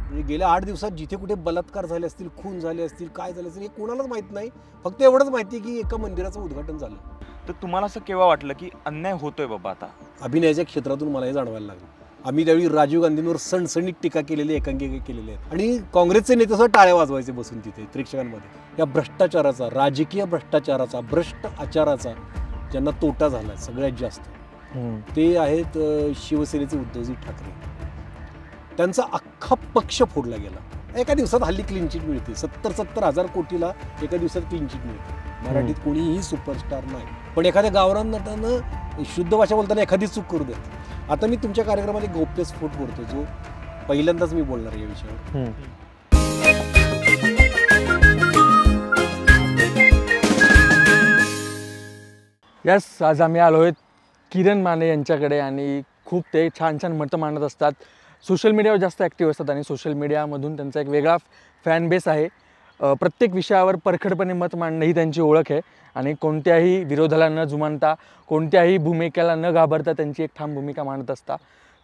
म्हणजे गेल्या 8 दिवसात जिथे कुठे बलात्कार झाले असतील, खून झाले असतील, काय झाले असतील हे कोणालाच माहीत नाही. फक्त एवढंच माहिती की एका मंदिराचं उद्घाटन झालं. तर तुम्हाला असं केव्हा वाटलं की अन्याय होतोय बाबा आता? अभिनयाच्या क्षेत्रातून मला हे जाणवायला लागलं. आम्ही त्यावेळी राजीव गांधींवर सणसणीत टीका केलेली, एकांकिका केलेली आहेत आणि काँग्रेसचे नेते सुद्धा टाळ्या वाजवायचे बसून तिथे प्रेक्षकांमध्ये. या भ्रष्टाचाराचा, राजकीय भ्रष्टाचाराचा, भ्रष्ट आचाराचा ज्यांना तोटा झाला सगळ्यात जास्त ते आहेत शिवसेनेचे उद्धवजी ठाकरे. त्यांचा अख्खा पक्ष फोडला गेला. एका दिवसात हल्ली क्लीन चिट मिळते. 70,000 कोटीला एका दिवसात क्लीन चिट मिळते. मराठीत कोणीही सुपरस्टार नाही, पण एखाद्या गावरान नटानं शुद्ध भाषा बोलताना एखादी चूक करू देत. आता मी तुमच्या कार्यक्रमात एक गौप्यस्फोट बोलतो जो पहिल्यांदाच मी बोलणार आहे या विषयावर. यस, आज आम्ही आलो आहेत किरण माने यांच्याकडे आणि खूप ते छान छान मतं मांडत असतात. सोशल मीडियावर जास्त ॲक्टिव्ह असतात आणि सोशल मीडियामधून त्यांचा एक वेगळा फॅन बेस आहे. प्रत्येक विषयावर परखडपणे मत मांडणं ही त्यांची ओळख आहे आणि कोणत्याही विरोधाला न जुमानता, कोणत्याही भूमिकेला न घाबरता त्यांची एक ठाम भूमिका मांडत असता.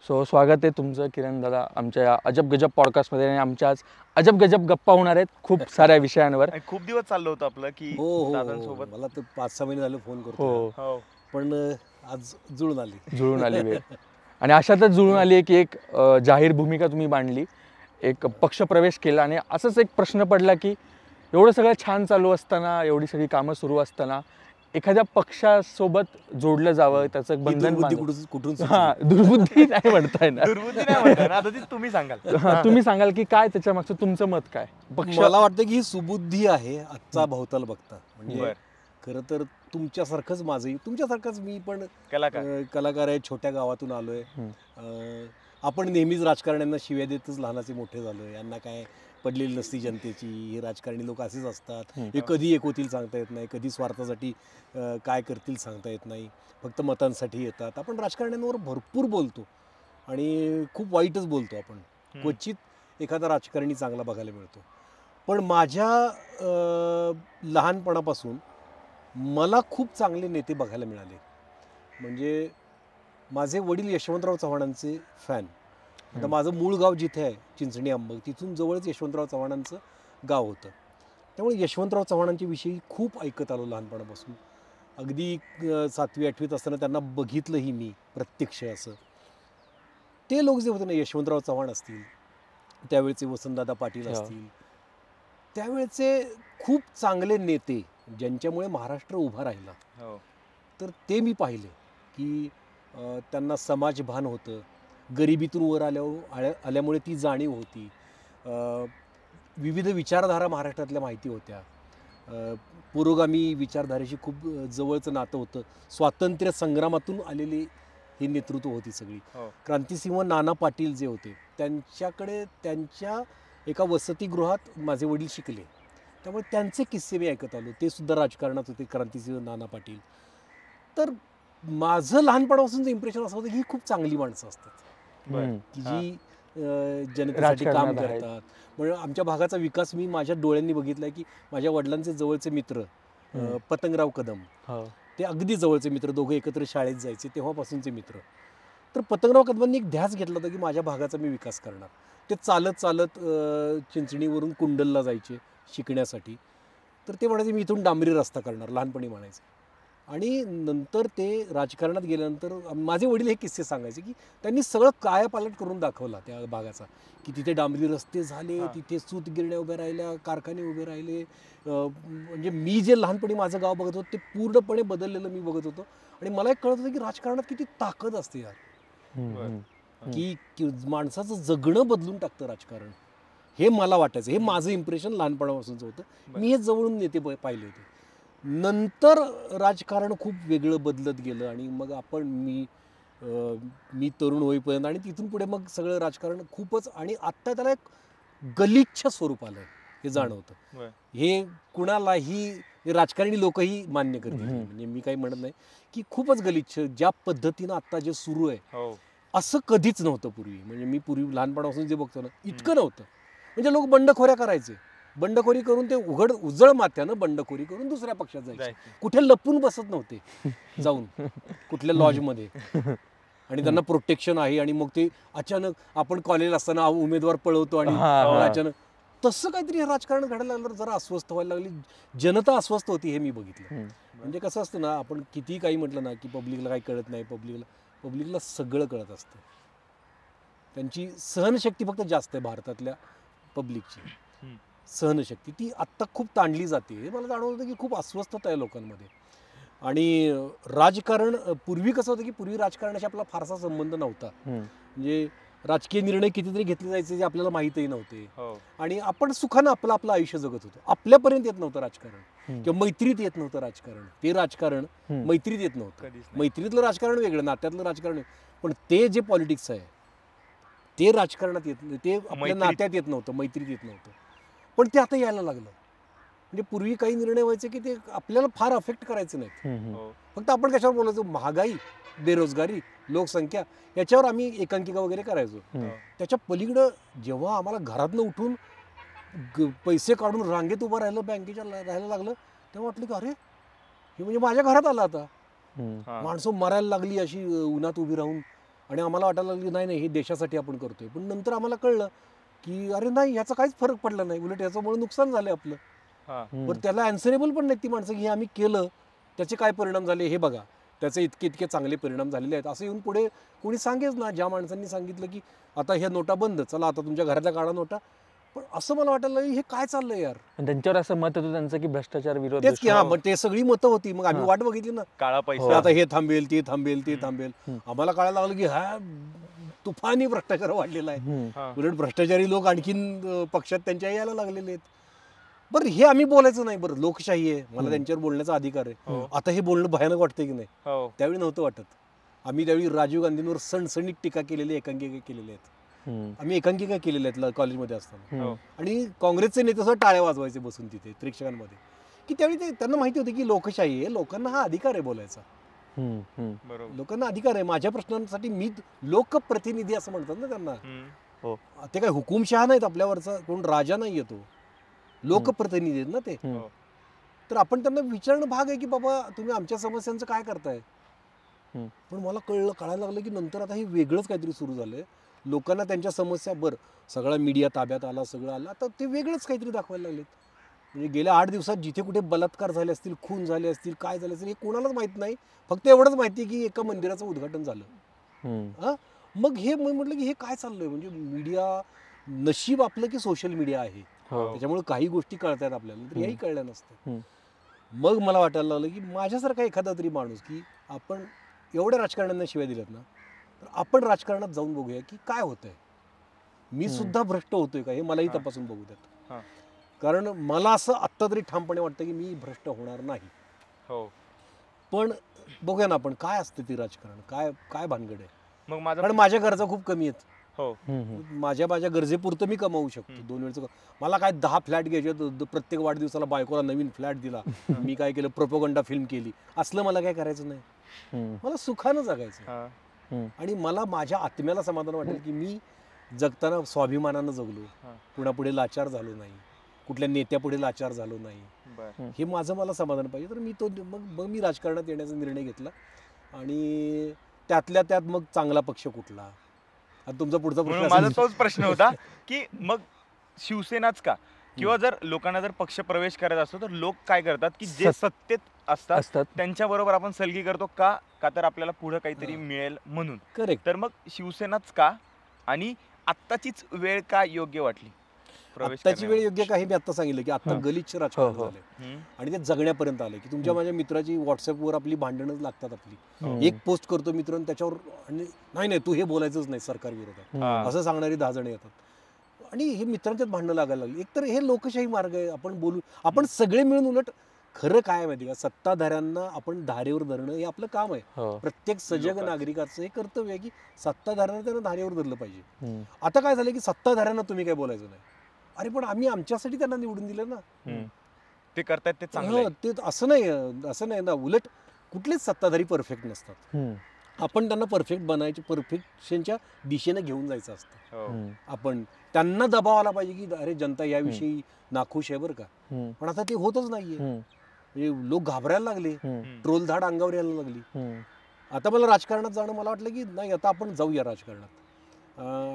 सो स्वागत आहे तुमचं किरण दादा आमच्या या अजब गजब पॉडकास्टमध्ये. आणि आमच्या आज अजब गजब गप्पा होणार आहेत खूप साऱ्या विषयांवर. खूप दिवस चाललं होतं आपलं की दादांसोबत. मला तर 5-6 महिने झाले फोन करतो, पण आज जुळून आली वेळ. आणि अशातच जुळून आली आहे की एक जाहीर भूमिका तुम्ही मांडली, एक पक्षप्रवेश केला आणि असंच एक प्रश्न पडला की एवढं सगळं छान चालू असताना, एवढी सगळी कामं सुरू असताना एखाद्या पक्षासोबत जोडलं जावं, त्याचं बंधन कुठून दुर्बुद्धी नाही म्हणताय ना? दुर्बुद्धी नाही म्हणताय ना, आता तुम्ही सांगाल. तुम्ही सांगाल की काय त्याच्या मागचं तुमचं मत काय? मला वाटतं की ही सुबुद्धी आहे आजचा भवताल बघता. म्हणजे खरं तर तुमच्यासारखंच माझंही, तुमच्यासारखंच मी पण कलाकार आहे, छोट्या गावातून आलोय. आपण नेहमीच राजकारण्यांना शिव्या देतच लहानाचे मोठे झालोय. यांना काय पडलेली नसती जनतेची, हे राजकारणी लोक असेच असतात, हे कधी एक होतील सांगता येत नाही, कधी स्वार्थासाठी काय करतील सांगता येत नाही, फक्त मतांसाठी येतात. आपण राजकारण्यांवर भरपूर बोलतो आणि खूप वाईटच बोलतो. आपण क्वचित एखादा राजकारणी चांगला बघायला मिळतो. पण माझ्या लहानपणापासून मला खूप चांगले नेते बघायला मिळाले. म्हणजे माझे वडील यशवंतराव चव्हाणांचे फॅन. आता माझं मूळ गाव जिथे आहे चिंचणी अंबग, तिथून जवळच यशवंतराव चव्हाणांचं गाव होतं. त्यामुळे यशवंतराव चव्हाणांच्या विषयी खूप ऐकत आलो लहानपणापासून. अगदी 7वी-8वीत असताना त्यांना बघितलंही मी प्रत्यक्ष. असं ते लोक जे होते ना, यशवंतराव चव्हाण असतील, त्यावेळचे वसंतदादा पाटील असतील, त्यावेळचे खूप चांगले नेते ज्यांच्यामुळे महाराष्ट्र उभा राहिला, तर ते मी पाहिले की त्यांना समाजभान होतं, गरिबीतून वर आल्यामुळे ती जाणीव होती, विविध विचारधारा महाराष्ट्रातल्या माहिती होत्या, पुरोगामी विचारधारेशी खूप जवळचं नातं होतं, स्वातंत्र्य संग्रामातून आलेली ही नेतृत्व होती सगळी. क्रांतिसिंह नाना पाटील जे होते त्यांच्याकडे, त्यांच्या एका वसतिगृहात माझे वडील शिकले, त्यामुळे त्यांचे किस्से मी ऐकत आलो. ते सुद्धा राजकारणात होते, क्रांतिसिंह नाना पाटील. तर माझं लहानपणापासूनचं इम्प्रेशन असं होतं की ही खूप चांगली माणसं असतात की जी जनतेसाठी काम करतात. म्हणजे आमच्या भागाचा विकास मी माझ्या डोळ्यांनी बघितला की माझ्या वडिलांचे जवळचे मित्र पतंगराव कदम, ते अगदी जवळचे मित्र, दोघे एकत्र शाळेत जायचे तेव्हापासूनचे मित्र. तर पतंगराव कदमांनी एक ध्यास घेतला होता की माझ्या भागाचा मी विकास करणार. ते चालत चालत चिंचणीवरून कुंडलला जायचे शिकण्यासाठी. तर ते म्हणायचे मी इथून डांबरी रस्ता करणार, लहानपणी म्हणायचे. आणि नंतर ते राजकारणात गेल्यानंतर माझे वडील हे किस्से सांगायचे की त्यांनी सगळं कायापालट करून दाखवला त्या भागाचा, की तिथे डांबरी रस्ते झाले, तिथे सूतगिरण्या उभ्या राहिल्या, कारखाने उभे राहिले. म्हणजे मी जे लहानपणी माझं गाव बघत होतो ते पूर्णपणे बदललेलं मी बघत होतो. आणि मला एक कळत होतं की राजकारणात किती ताकद असते यार, की माणसाचं जगणं बदलून टाकतं राजकारण. हे मला वाटायचं, हे माझं इम्प्रेशन लहानपणापासूनचं होतं. मी हे जवळून नेते पाहिले होते. नंतर राजकारण खूप वेगळं बदलत गेलं आणि मग मी तरुण होईपर्यंत आणि तिथून पुढे मग सगळं राजकारण खूपच, आणि आत्ता त्याला एक गलिच्छ स्वरूप आलं हे जाणवतं. हे कुणालाही राजकारणी लोकही मान्य करतील, म्हणजे मी काही म्हणत नाही की खूपच गलिच्छ ज्या पद्धतीनं आत्ता जे सुरू आहे असं कधीच नव्हतं पूर्वी. म्हणजे मी पूर्वी लहानपणापासून जे बघतो ना इतकं नव्हतं. म्हणजे लोक बंडखोऱ्या करायचे, बंडखोरी करून ते उजळ माथ्यानं बंडखोरी करून दुसऱ्या पक्षात जायचे, कुठे लपून बसत नव्हते जाऊन कुठल्या लॉजमध्ये. आणि त्यांना प्रोटेक्शन आहे आणि मग ते अचानक आपण कॉलेजला असताना उमेदवार पळवतो आणि अचानक तसं काहीतरी हे राजकारण घडायला लागलं, जरा अस्वस्थ व्हायला लागली, जनता अस्वस्थ होती हे मी बघितलं. म्हणजे कसं असतं ना, आपण कितीही काही म्हटलं ना की पब्लिकला काही कळत नाही, पब्लिकला सगळं कळत असतं. त्यांची सहनशक्ती फक्त जास्त आहे भारतातल्या पब्लिकची. सहनशक्ती ती आत्ता खूप ताणली जाते. हे मला जाणवलं होतं की खूप अस्वस्थता आहे लोकांमध्ये. आणि राजकारण पूर्वी कसं होतं की पूर्वी राजकारणाशी आपला फारसा संबंध नव्हता. म्हणजे राजकीय निर्णय कितीतरी घेतले जायचे जे आपल्याला माहीतही नव्हते. आणि आपण सुखानं आपलं आपलं आयुष्य जगत होतो. आपल्यापर्यंत येत नव्हतं राजकारण किंवा मैत्रीत येत नव्हतं राजकारण. ते राजकारण मैत्रीत येत नव्हतं. मैत्रीतलं राजकारण वेगळं, नात्यातलं राजकारण वेगळं. पण ते जे पॉलिटिक्स आहे ते राजकारणात येत नाही, ते आपल्या नात्यात येत नव्हतं, मैत्रीत येत नव्हतं. पण ते आता यायला लागलं. म्हणजे पूर्वी काही निर्णय व्हायचे की ते आपल्याला फार अफेक्ट करायचे नाहीत. फक्त आपण कशावर बोलायचो, महागाई, बेरोजगारी, लोकसंख्या, याच्यावर आम्ही एकांकिका वगैरे करायचो. त्याच्या पलीकडं जेव्हा आम्हाला घरातनं उठून पैसे काढून रांगेत उभं राहिलं, बँकेच्या राहायला लागलं, तेव्हा वाटलं की अरे हे म्हणजे माझ्या घरात आलं आता. माणसं मरायला लागली अशी उन्हात उभी राहून, आणि आम्हाला वाटायला लागली नाही नाही हे देशासाठी आपण करतोय. पण नंतर आम्हाला कळलं की अरे नाही, याचा काहीच फरक पडला नाही, उलट याच्यामुळे नुकसान झालं आपलं. पण त्याला अँसरेबल पण नाही ती माणसं की हे आम्ही केलं त्याचे काय परिणाम झाले हे बघा, त्याचे इतके इतके चांगले परिणाम झालेले आहेत असं येऊन पुढे कोणी सांगेच ना. ज्या माणसांनी सांगितलं की आता ह्या नोटा बंद, चला आता तुमच्या घरातल्या काढा नोटा. पण असं मला वाटायला लागलं हे काय चाललंय यार. त्यांच्यावर असं मत होतं त्यांचं की भ्रष्टाचार विरोध. तेच की पण ते सगळी मतं होती. मग आम्ही वाट बघितली ना, काळा पैसा आता हे थांबेल ते थांबेल ते थांबेल. आम्हाला कळायला लागलं की हा तुफानी भ्रष्टाचार वाढलेला आहे. उलट भ्रष्टाचारी लोक आणखीन पक्षात त्यांच्या यायला लागलेले आहेत. बरं हे आम्ही बोलायचं नाही, बरं लोकशाही आहे, मला त्यांच्यावर बोलण्याचा अधिकार आहे. आता हे बोलणं भयानक वाटतंय की नाही, त्यावेळी नव्हतं वाटत. आम्ही त्यावेळी राजीव गांधींवर सणसणीत टीका केलेली, एकांकिका केलेल्या आहेत. आम्ही एकांकिका केलेल्या आहेत कॉलेजमध्ये असताना. आणि काँग्रेसचे नेते सुद्धा टाळ्या वाजवायचे बसून तिथे प्रेक्षकांमध्ये, की त्यावेळी ते त्यांना माहिती होतं की लोकशाही आहे, लोकांना हा अधिकार आहे बोलायचा. लोकांना अधिकार आहे. माझ्या प्रश्नांसाठी मी लोकप्रतिनिधी असं म्हणतात ना त्यांना. ते काय हुकुमशहा नाहीत आपल्यावरचा, कोण राजा नाही येतो, लोकप्रतिनिधी आहेत ना ते. तर आपण त्यांना विचारणं भाग आहे की बाबा तुम्ही आमच्या समस्यांचं काय करताय. पण मला कळायला लागलं की नंतर आता हे वेगळंच काहीतरी सुरू झालंय. लोकांना त्यांच्या समस्या, बरं सगळा मीडिया ताब्यात आला, सगळं आलं, आता ते वेगळंच काहीतरी दाखवायला लागलेत. म्हणजे गेल्या 8 दिवसात जिथे कुठे बलात्कार झाले असतील, खून झाले असतील, काय झाले असतील हे कोणालाच माहीत नाही. फक्त एवढंच माहिती की एका मंदिराचं उद्घाटन झालं. मग हे म्हटलं की हे काय चाललंय. म्हणजे मीडिया, नशीब आपलं की सोशल मीडिया आहे, त्याच्यामुळे काही गोष्टी कळतात आपल्याला, तर याही कळल्या नसतं. मग मला वाटायला लागलं की माझ्यासारखा एखादा तरी माणूस, की आपण एवढ्या राजकारण्यांना शिवाय दिल्यात ना, तर आपण राजकारणात जाऊन बघूया की काय होतंय. मी सुद्धा भ्रष्ट होतोय का हे मलाही तपासून बघू द्यात. कारण मला असं आत्ता तरी ठामपणे वाटतं की मी भ्रष्ट होणार नाही. पण बघूया ना आपण काय असतं ते राजकारण, काय काय भानगड आहे. कारण माझ्या गरजा खूप कमी आहेत. माझ्या गरजेपुरतं मी कमावू शकतो. 2 वेळचं मला काय 10 फ्लॅट घ्यायचे, प्रत्येक वाढदिवसाला बायकोला नवीन फ्लॅट दिला, मी काय केलं प्रोपोगंडा फिल्म केली, असलं मला काय करायचं नाही. मला सुखानं जगायचं. आणि मला माझ्या आत्म्याला समाधान वाटेल की मी जगताना स्वाभिमानानं जगलो, कुणापुढे लाचार झालो नाही, कुठल्या नेत्यापुढे लाचार झालो नाही, हे माझं मला समाधान पाहिजे. तर मी मग मी राजकारणात येण्याचा निर्णय घेतला. आणि त्यातल्या त्यात मग चांगला पक्ष कुठला, आता तुमचा पुढचा प्रश्न. माझा तोच प्रश्न होता की मग शिवसेनाच का, किंवा जर लोकांना जर पक्ष प्रवेश करायचा असतो तर लोक काय करतात की जे सत्तेत असतात त्यांच्या बरोबर आपण सलगी करतो का तर आपल्याला पुढे काहीतरी मिळेल म्हणून. करेक्ट. तर मग शिवसेनाच का, आणि आत्ताचीच वेळ का योग्य वाटली आत्ताची वेळ योग्य का हे मी आता सांगितलं की आता गलिच्छ राजकारण झालंय आणि ते जगण्यापर्यंत आलंय की तुमच्या माझ्या मित्राची व्हॉट्सअपवर आपली भांडणच लागतात. आपली एक पोस्ट करतो मित्र आणि त्याच्यावर नाही तू हे बोलायचंच नाही सरकार विरोधात असं सांगणारी 10 जण येतात. आणि हे मित्रांच्यात भांडणं लागायला लागली. एकतर हे लोकशाही मार्ग आहे, आपण बोलू, आपण सगळे मिळून. उलट खरं काय माहिती का, सत्ताधाऱ्यांना आपण धारेवर धरणं हे आपलं काम आहे. प्रत्येक सजग नागरिकाचं हे कर्तव्य आहे की सत्ताधाऱ्यांना त्यांना धारेवर धरलं पाहिजे. आता काय झालं की सत्ताधाऱ्यांना तुम्ही काय बोलायचं नाही. अरे पण आम्ही आमच्यासाठी त्यांना निवडून दिलं ना, ते करतायत ते चांगलं. ते असं नाही ना. उलट कुठलेच सत्ताधारी परफेक्ट नसतात. आपण त्यांना परफेक्ट बनायचे, परफेक्शनच्या दिशेने घेऊन जायचं असतं. आपण त्यांना दबाव आला पाहिजे की अरे जनता याविषयी नाखुश आहे बरं का. पण आता ते होतच नाहीये. म्हणजे लोक घाबरायला लागले, ट्रोलधाड अंगावर यायला लागली. आता मला राजकारणात जाणं, मला वाटलं की नाही आता आपण जाऊया राजकारणात.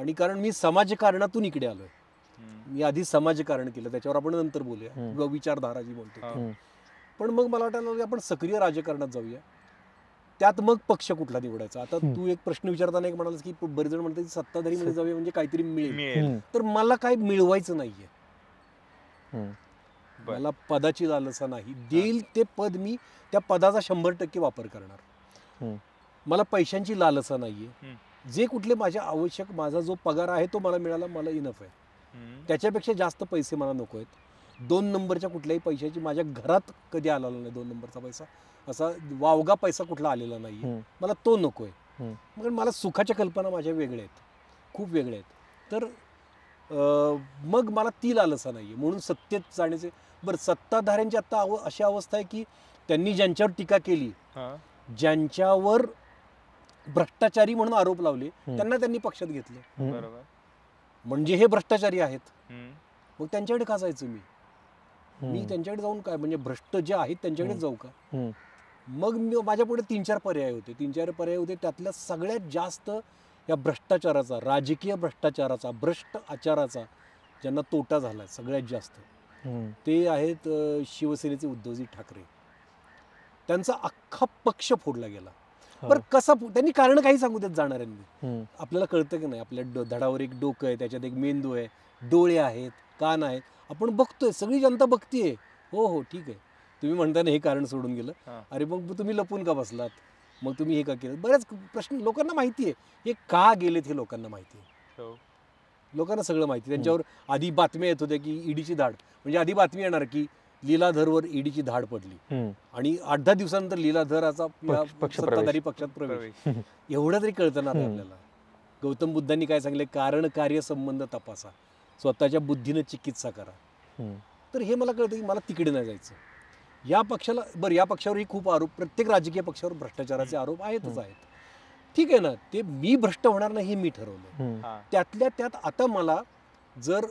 आणि कारण मी समाजकारणातून इकडे आलो आहे. मी आधी समाजकारण केलं, त्याच्यावर आपण नंतर बोलूया, विचारधारा जी बोलतो. पण मग मला वाटायला लागलं आपण सक्रिय राजकारणात जाऊया. त्यात मग पक्ष कुठला निवडायचा. आता तू एक प्रश्न विचारताना एक म्हणालास की बरेच जण म्हणतात की सत्ताधारी मध्ये जाऊया म्हणजे काहीतरी मिळेल. तर मला काय मिळवायचं नाहीये. मला पदाची लालसा नाही. देईल ते पद मी त्या पदाचा 100% वापर करणार. मला पैशांची लालसा नाहीये. जे कुठले माझ्या आवश्यक, माझा जो पगार आहे तो मला मिळाला, मला इनफ आहे. त्याच्यापेक्षा जास्त पैसे मला नको आहेत. 2 नंबरच्या कुठल्याही पैशाची माझ्या घरात कधी आलेला नाही. 2 नंबरचा पैसा, असा वावगा पैसा कुठला आलेला नाही, मला तो नको आहे. मग मला सुखाच्या कल्पना माझ्या वेगळ्या आहेत, खूप वेगळ्या आहेत. तर मग मला ती लालसा नाही आहे, म्हणून सत्तेत जाण्याचे. बरं, सत्ताधाऱ्यांची आत्ता अशी अवस्था आहे की त्यांनी ज्यांच्यावर टीका केली, ज्यांच्यावर भ्रष्टाचारी म्हणून आरोप लावले, त्यांना त्यांनी पक्षात घेतलं. बरोबर. म्हणजे हे भ्रष्टाचारी आहेत. मग त्यांच्याकडे का जायचं मी त्यांच्याकडे जाऊन काय, म्हणजे भ्रष्ट जे आहेत त्यांच्याकडे जाऊ का? मग माझ्यापुढे 3-4 पर्याय होते. त्यातल्या सगळ्यात जास्त या भ्रष्टाचाराचा, राजकीय भ्रष्टाचाराचा, भ्रष्ट आचाराचा ज्यांना तोटा झाला सगळ्यात जास्त, ते आहेत शिवसेनेचे उद्धवजी ठाकरे. त्यांचा अख्खा पक्ष फोडला गेला. बरं, कसा? त्यांनी कारण काही सांगू देत जाणाऱ्यांनी. आपल्याला कळतं की नाही, आपल्या धडावर एक डोकं आहे, त्याच्यात एक मेंदू आहे, डोळे आहेत, कान आहेत, आपण बघतोय, सगळी जनता बघतीये. हो ठीक आहे, तुम्ही म्हणताना हे कारण सोडून गेलं. अरे मग तुम्ही लपून का बसलात? मग तुम्ही हे का केलं? बरेच प्रश्न लोकांना माहिती आहे. हे का गेलेत हे लोकांना माहिती आहे. लोकांना सगळं माहिती. त्यांच्यावर आधी बातम्या येत होत्या की ईडीची धाड, म्हणजे आधी बातमी येणार की लीलाधरवर ईडीची धाड पडली, आणि 8-10 दिवसानंतर लीलाधराचा सत्ताधारी पक्षात प्रवेश. एवढं तरी कळतं ना आपल्याला. गौतम बुद्धांनी काय सांगितलं? कारण कार्य संबंध तपासा, स्वतःच्या बुद्धीनं चिकित्सा करा. तर हे मला कळतं की मला तिकडे नाही जायचं. या पक्षाला, बरं, या पक्षावरही खूप आरोप, प्रत्येक राजकीय पक्षावर भ्रष्टाचाराचे आरोप आहेतच आहेत. ठीक आहे ना, ते मी भ्रष्ट होणार नाही हे मी ठरवलं. त्यातल्या त्यात आता मला जर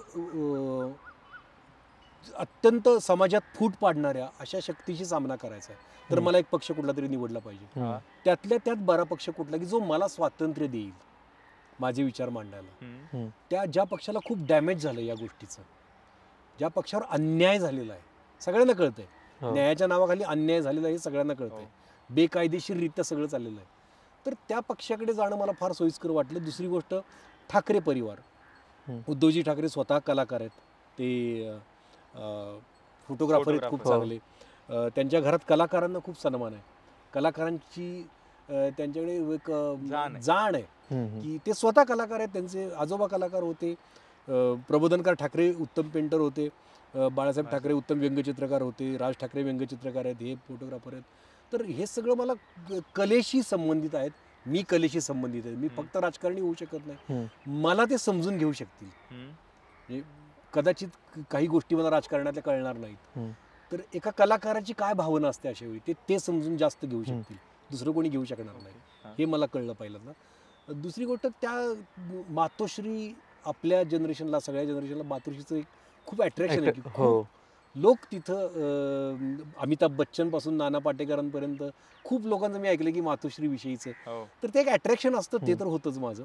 अत्यंत समाजात फूट पाडणाऱ्या अशा शक्तीशी सामना करायचा आहे, तर मला एक पक्ष कुठला तरी निवडला पाहिजे. त्यातल्या त्यात बरा पक्ष कुठला की जो मला स्वातंत्र्य देईल माझे विचार मांडायला. त्या ज्या पक्षाला खूप डॅमेज झालं या गोष्टीचं, ज्या पक्षावर अन्याय झालेला आहे, सगळ्यांना कळतंय, न्यायाच्या नावाखाली अन्याय झालेला आहे हे सगळ्यांना कळतंय, बेकायदेशीररित्या सगळं चाललेलं आहे, तर त्या पक्षाकडे जाणं मला फार सोयीस्कर वाटलं. दुसरी गोष्ट, ठाकरे परिवार, उद्धवजी ठाकरे स्वतः कलाकार आहेत, ते फोटोग्राफर आहेत खूप चांगले. त्यांच्या घरात कलाकारांना खूप सन्मान आहे. कलाकारांची त्यांच्याकडे एक जाण आहे की ते स्वतः कलाकार आहेत. त्यांचे आजोबा कलाकार होते, प्रबोधनकार ठाकरे उत्तम पेंटर होते, बाळासाहेब ठाकरे उत्तम व्यंगचित्रकार होते, राज ठाकरे व्यंगचित्रकार आहेत, हे फोटोग्राफर आहेत. तर हे सगळं मला कलेशी संबंधित आहेत, मी कलेशी संबंधित आहे. मी फक्त राजकारणी होऊ शकत नाही, मला ते समजून घेऊ शकतील. कदाचित काही गोष्टी मला राजकारणातल्या कळणार नाहीत, तर एका कलाकाराची काय भावना असते अशा वेळी ते समजून जास्त घेऊ शकतील, दुसरं कोणी घेऊ शकणार नाही, हे मला कळलं पहिल्यांदा. दुसरी गोष्ट, त्या मातोश्री, आपल्या जनरेशनला, सगळ्या जनरेशनला मातोश्रीचं एक खूप अट्रॅक्शन आहे की लोक तिथं, अमिताभ बच्चन पासून नाना पाटेकरांपर्यंत खूप लोकांचं मी ऐकलं की मातोश्री विषयीचं, तर ते एक अट्रॅक्शन असतं, ते तर होतंच माझं.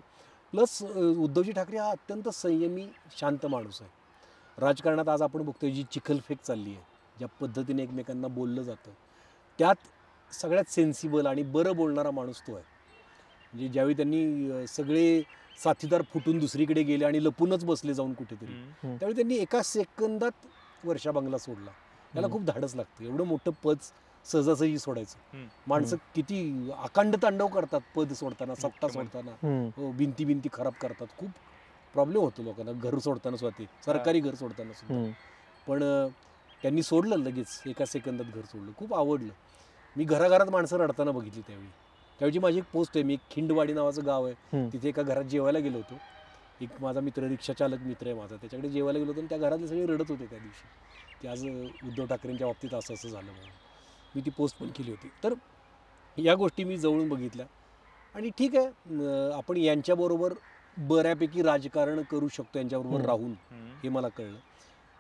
प्लस उद्धवजी ठाकरे हा अत्यंत संयमी, शांत माणूस आहे. राजकारणात आज आपण बघतोय जी चिखलफेक चालली आहे, ज्या पद्धतीने एकमेकांना बोललं जातं, त्यात सगळ्यात सेन्सिबल आणि बरं बोलणारा माणूस तो आहे. म्हणजे ज्यावेळी त्यांनी सगळे साथीदार फुटून दुसरीकडे गेले आणि लपूनच बसले जाऊन कुठेतरी, त्यावेळी त्यांनी एका सेकंदात वर्षा बंगला सोडला. त्याला खूप धाडस लागतं, एवढं मोठं पद सहजासहजी सोडायचं. माणसं किती अखंड तांडव करतात पद सोडताना, सत्ता सोडताना, भिंती खराब करतात, खूप प्रॉब्लेम होतो लोकांना घर सोडताना, स्वतः सरकारी घर सोडताना सुद्धा. पण त्यांनी सोडलं लगेच, एका सेकंदात घर सोडलं. खूप आवडलं. मी घराघरात माणसं रडताना बघितली त्यावेळी माझी एक पोस्ट आहे. मी एक खिंडवाडी नावाचं गाव आहे, तिथे एका घरात जेवायला गेलो होतो. एक माझा मित्र, रिक्षा चालक मित्र आहे माझा, त्याच्याकडे जेवायला गेलो होतो आणि त्या घरातले सगळे रडत होते त्या दिवशी की आज उद्धव ठाकरेंच्या बाबतीत असं झालं म्हणून. मी ती पोस्ट पण केली होती. तर या गोष्टी मी जवळून बघितल्या आणि ठीक आहे, आपण यांच्याबरोबर बऱ्यापैकी राजकारण करू शकतो यांच्याबरोबर राहून, हे मला कळलं.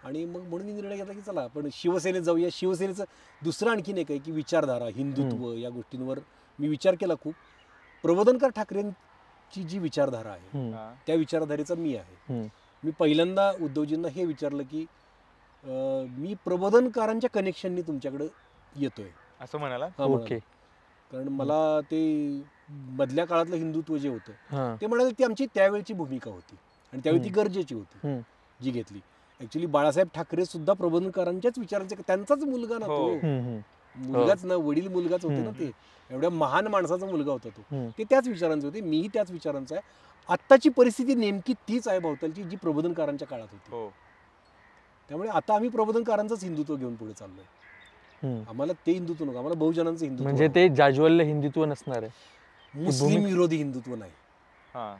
आणि मग म्हणून मी निर्णय घेतला की चला आपण शिवसेनेत जाऊया. शिवसेनेचं दुसरं आणखीन एक आहे की विचारधारा, हिंदुत्व, या गोष्टींवर मी विचार केला खूप. प्रबोधनकार ठाकरेंची जी विचारधारा आहे हा. त्या विचारधारेचा मी आहे. हम्म. मी पहिल्यांदा उद्धवजींना हे विचारलं की मी प्रबोधनकारांच्या कनेक्शननी तुमच्याकडे येतोय असं म्हणाला. हा म्हणाले. ओके. कारण मला ते मधल्या काळातलं हिंदुत्व जे होतं हा. ते म्हणाले ती आमची त्यावेळची भूमिका होती आणि त्यावेळी ती गरजेची होती हम्म. जी घेतली. ऍक्च्युली बाळासाहेब ठाकरे सुद्धा प्रबोधनकारांच्याच विचारांचे, त्यांचाच मुलगा ना हो. तो, हम्म. हम्म. मुलगाच ना, वडील मुलगाच होते ना ते, एवढ्या महान माणसाचा मुलगा होता तो. हम्म. ते त्याच विचारांचे होते, मीही त्याच विचारांचा आहे. आत्ताची परिस्थिती नेमकी तीच आहे भोवतालची जी प्रबोधनकारांच्या काळात होती. हो. त्यामुळे आता आम्ही प्रबोधनकारांचंच हिंदुत्व घेऊन पुढे चाललोय. हम्म. आम्हाला ते हिंदुत्व नको, आम्हाला बहुजनांचं हिंदुत्व म्हणजे हवं. ते जाज्वल्य हिंदुत्व नसणार आहे. मुस्लिम विरोधी हिंदुत्व नाही हा.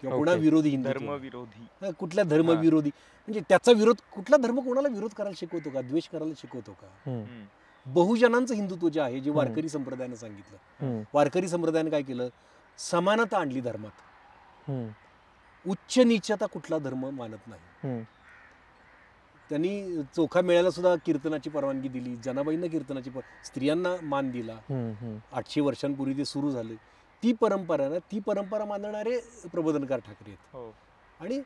किंवा पुन्हा ओके. विरोधी हिंदुत्व धर्म नाही. विरोधी. हा, कुठल्या धर्म हा. विरोधी, म्हणजे त्याचा विरोध, कुठला धर्म कोणाला विरोध करायला शिकवतो का, द्वेष करायला शिकवतो का? हम्म. हम्म. बहुजनांचं हिंदुत्व जे आहे, जे वारकरी संप्रदायानं सांगितलं, हम्म. वारकरी संप्रदायानं काय केलं, समानता आणली धर्मात. हम्म. उच्च नीचता कुठला धर्म मानत नाही. हम्म. त्यांनी चोखा मेळ्याला सुद्धा कीर्तनाची परवानगी दिली, जनाबाईंना कीर्तनाची स्त्रियांना मान दिला. हम्म. हम्म. 800 वर्षांपूर्वी ते सुरू झालं. ती परंपरा ना, ती परंपरा मानणारे प्रबोधनकार ठाकरे आहेत. हो. आणि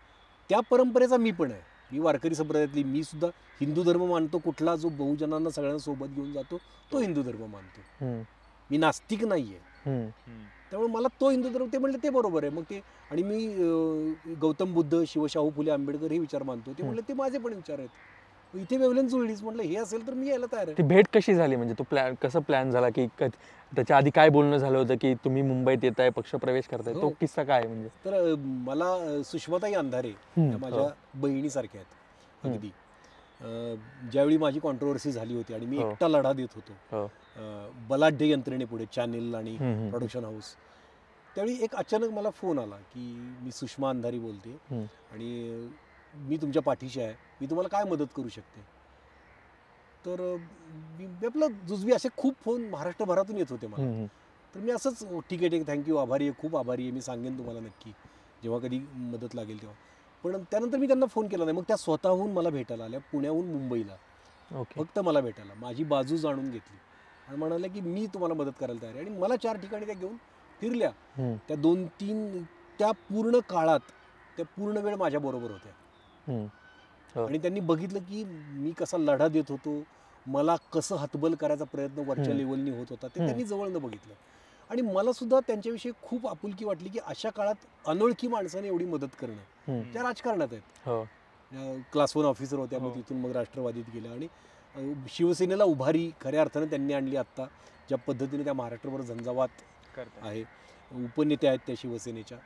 त्या परंपरेचा मी पण आहे. मी वारकरी संप्रदायातली, मी सुद्धा हिंदू धर्म मानतो कुठला, जो बहुजनांना सगळ्यांना सोबत घेऊन जातो तो हिंदू धर्म मानतो. हम्म. मी नास्तिक नाहीये. हम्म. हम्म. त्यामुळे मला तो हिंदू धर्म, ते म्हणले ते बरोबर आहे. मग ते, आणि मी गौतम बुद्ध, शिवशाहू फुले आंबेडकर हे विचार मानतो, ते म्हणले ते माझे पण विचार आहेत. मग इथे वेवलेन जुळलीच. म्हटलं हे असेल तर मी यायला तयार आहे. ती भेट कशी झाली, म्हणजे तो प्लॅन कसं प्लॅन झाला, की त्याच्या आधी काय बोलणं झालं होतं, की तुम्ही मुंबईत येताय, पक्षप्रवेश करताय, तो हो. किस्सा काय म्हणजे? तर मला सुषमाताई अंधारे त्या माझ्या बहिणीसारख्या आहेत अगदी. ज्यावेळी माझी कॉन्ट्रोवर्सी झाली होती आणि मी हो. एकटा लढा देत होतो हो. बलाढ्य यंत्रणेपुढे, चॅनेल आणि हम्म. प्रोडक्शन हाऊस, त्यावेळी एक अचानक मला फोन आला की मी सुषमा अंधारी बोलते हम्म. आणि मी तुमच्या पाठीशी आहे, मी तुम्हाला काय मदत करू शकते. तर मी आपलं जुजबी असे खूप फोन महाराष्ट्रभरातून येत होते मला. हम्म. तर मी असंच ठीक आहे ठीक आहे, थँक्यू, आभारी आहे, खूप आभारी आहे, मी सांगेन तुम्हाला नक्की जेव्हा कधी मदत लागेल तेव्हा. पण त्यानंतर मी त्यांना फोन केला नाही. मग त्या स्वतःहून मला भेटायला आल्या, पुण्याहून मुंबईला ओके. फक्त मला भेटायला, माझी बाजू जाणून घेतली आणि म्हणाले की मी तुम्हाला मदत करायला तयार आहे. आणि मला 4 ठिकाणी त्या घेऊन फिरल्या. हम्म. त्या 2-3 त्या पूर्ण काळात, त्या पूर्ण वेळ माझ्याबरोबर होत्या. हम्म. हो. आणि त्यांनी बघितलं की मी कसा लढा देत होतो, मला कसं हतबल करायचा प्रयत्न वरच्या लेवलनी होत होता, ते त्यांनी जवळनं बघितलं. आणि मला सुद्धा त्यांच्याविषयी खूप आपुलकी वाटली की अशा काळात अनोळखी माणसाने एवढी मदत करणं. हम्म. त्या राजकारणात आहेत, हो. क्लास 1 ऑफिसर होत्या, मग हो. तिथून मग राष्ट्रवादीत गेल्या आणि शिवसेनेला उभारी खऱ्या अर्थानं त्यांनी आणली. आत्ता ज्या पद्धतीने त्या महाराष्ट्रभर झंझावात करतात. आहे, उपनेते आहेत त्या शिवसेनेच्या.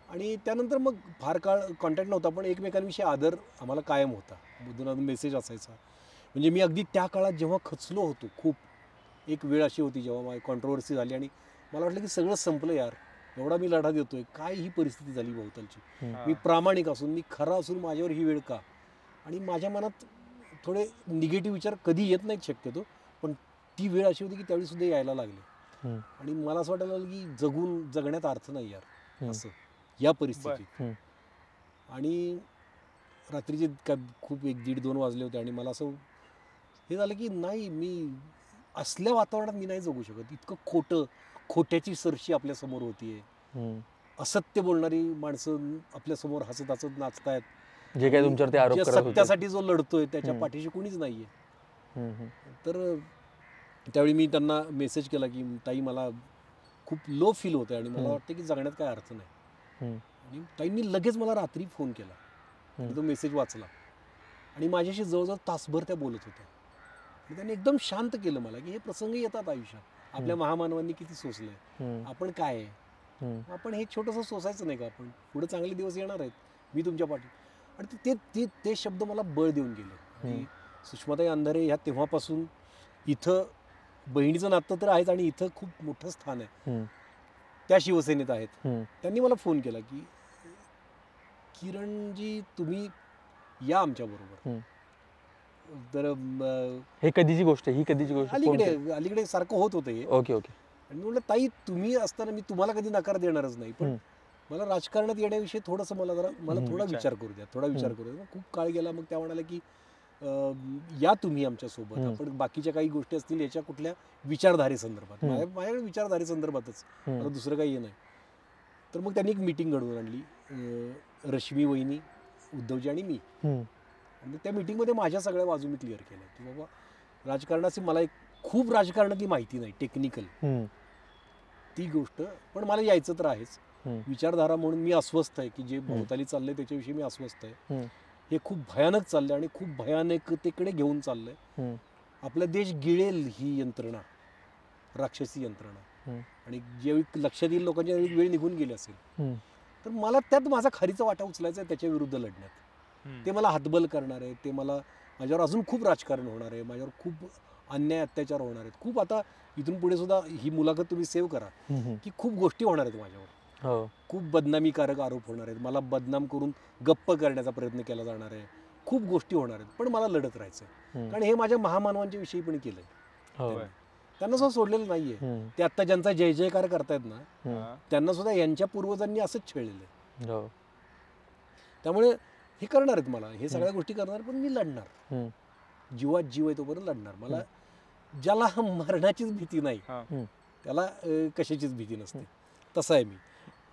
आणि त्यानंतर मग फार काळ कॉन्टॅक्ट नव्हता, पण एकमेकांविषयी आदर आम्हाला कायम होता, अधून मेसेज असायचा. म्हणजे मी अगदी त्या काळात जेव्हा खचलो होतो खूप, एक वेळ अशी होती जेव्हा माझी कॉन्ट्रोवर्सी झाली आणि मला वाटलं की सगळं संपलं यार, एवढा मी लढा देतोय, काय ही परिस्थिती झाली भोवतालची. हा. मी प्रामाणिक असून, मी खरा असून माझ्यावर ही वेळ का. आणि माझ्या मनात थोडे निगेटिव्ह विचार कधी येत नाहीत शक्यतो, पण ती वेळ अशी होती की त्यावेळी सुद्धा यायला लागले. हम्म. आणि मला असं वाटायला लागलं की जगण्यात अर्थ नाही यार, हम्म. असं या परिस्थितीत. हम्म. आणि रात्रीचे काय खूप 1-1:30-2 वाजले होते आणि मला असं हे झालं की नाही, मी असल्या वातावरणात मी नाही जगू शकत. इतकं खोट्याची सरशी आपल्यासमोर होतीये, हम्म. असत्य बोलणारी माणसं आपल्यासमोर हसत हसत नाचतायत, जे काही तुमच्यावरती आरोप जे करत होते. सत्यासाठी जो लढतोय त्याच्या हम्म. पाठीशी कोणीच नाहीये. हम्म. हम्म. तर त्यावेळी मी त्यांना मेसेज केला की ताई मला खूप लो फील होतं आणि मला वाटतं की जगण्यात काय अर्थ नाही. हम्म. आणि ताईंनी लगेच मला रात्री फोन केला आणि तो मेसेज वाचला आणि माझ्याशी जवळजवळ तासभर त्या बोलत होत्या. आणि त्यांनी एकदम शांत केलं मला की हे प्रसंग येतात आयुष्यात, आपल्या महामानवांनी किती सोसलंय, हम्म. आपण काय आहे, हम्म. आपण हे छोटंसं सोसायचं नाही का, आपण पुढे चांगले दिवस येणार आहेत, मी तुमच्या पाठी. आणि ते ते ते शब्द मला बळ देऊन गेले. आणि सुषमाताई अंधारे ह्या तेव्हापासून इथं बहिणीचं नातं तर आहेच आणि इथं खूप मोठं स्थान आहे, हम्म. त्या शिवसेनेत आहेत. हम्म. त्यांनी मला फोन केला की किरणजी तुम्ही या आमच्याबरोबर. हम्म. तर हे कधीची गोष्ट आहे? ही कधीची गोष्ट? अलीकडे सारखं होत होतं हे. ओके. ओके. आणि मी म्हटलं ताई तुम्ही असताना मी तुम्हाला कधी नकार देणारच नाही, पण मला राजकारणात येण्याविषयी थोडंसं मला थोडा विचार करू द्या, थोडा विचार करू द्या. खूप काळ गेला, मग त्या म्हणाल्या की या तुम्ही आमच्यासोबत, आपण बाकीच्या काही गोष्टी असतील याच्या कुठल्या विचारधारे संदर्भात, माझ्याकडे विचारधारे संदर्भातच, मला दुसरं काही हे नाही. तर मग त्यांनी एक मीटिंग घडवून आणली, रश्मी वहिनी, उद्धवजी आणि मी. आणि त्या मीटिंगमध्ये माझ्या सगळ्या बाजू मी क्लिअर केल्या की बाबा राजकारणाची मला एक खूप राजकारणातली माहिती नाही, टेक्निकल ती गोष्ट, पण मला यायचं तर आहेच. विचारधारा म्हणून मी अस्वस्थ आहे की जे भोवताली चाललंय त्याच्याविषयी मी अस्वस्थ आहे. हे खूप भयानक चाललंय आणि खूप भयानकतेकडे घेऊन चाललंय. आपला देश गिळेल ही यंत्रणा, राक्षसी यंत्रणा. आणि ज्यावेळी लक्षात येईल लोकांच्या वेळ निघून गेली असेल तर मला त्यात माझा खारीचा वाटा उचलायचा आहे, त्याच्या विरुद्ध लढण्यात. ते मला हातबल करणार आहे, ते मला माझ्यावर अजून खूप राजकारण होणार आहे, माझ्यावर खूप अन्याय अत्याचार होणार आहेत, खूप. आता इथून पुढे सुद्धा ही मुलाखत तुम्ही सेव्ह करा की खूप गोष्टी होणार आहेत माझ्यावर, खूप बदनामीकारक आरोप होणार आहेत, मला बदनाम करून गप्प करण्याचा प्रयत्न केला जाणार आहे, खूप गोष्टी होणार आहेत. पण मला लढत राहायचं आहे, कारण हे माझ्या महामानवांच्या विषयी पण केलंय. त्यांना सुद्धा सोडलेलं नाहीये. ते आता ज्यांचा जय जयकार करतायत ना, त्यांना सुद्धा यांच्या पूर्वजांनी असंच छेळलेलं आहे. त्यामुळे हे करणार आहेत, मला हे सगळ्या गोष्टी करणार, पण मी लढणार, जीवात जीव आहे तोपर्यंत लढणार. मला ज्याला मरणाचीच भीती नाही त्याला कशाचीच भीती नसते, तसं आहे मी.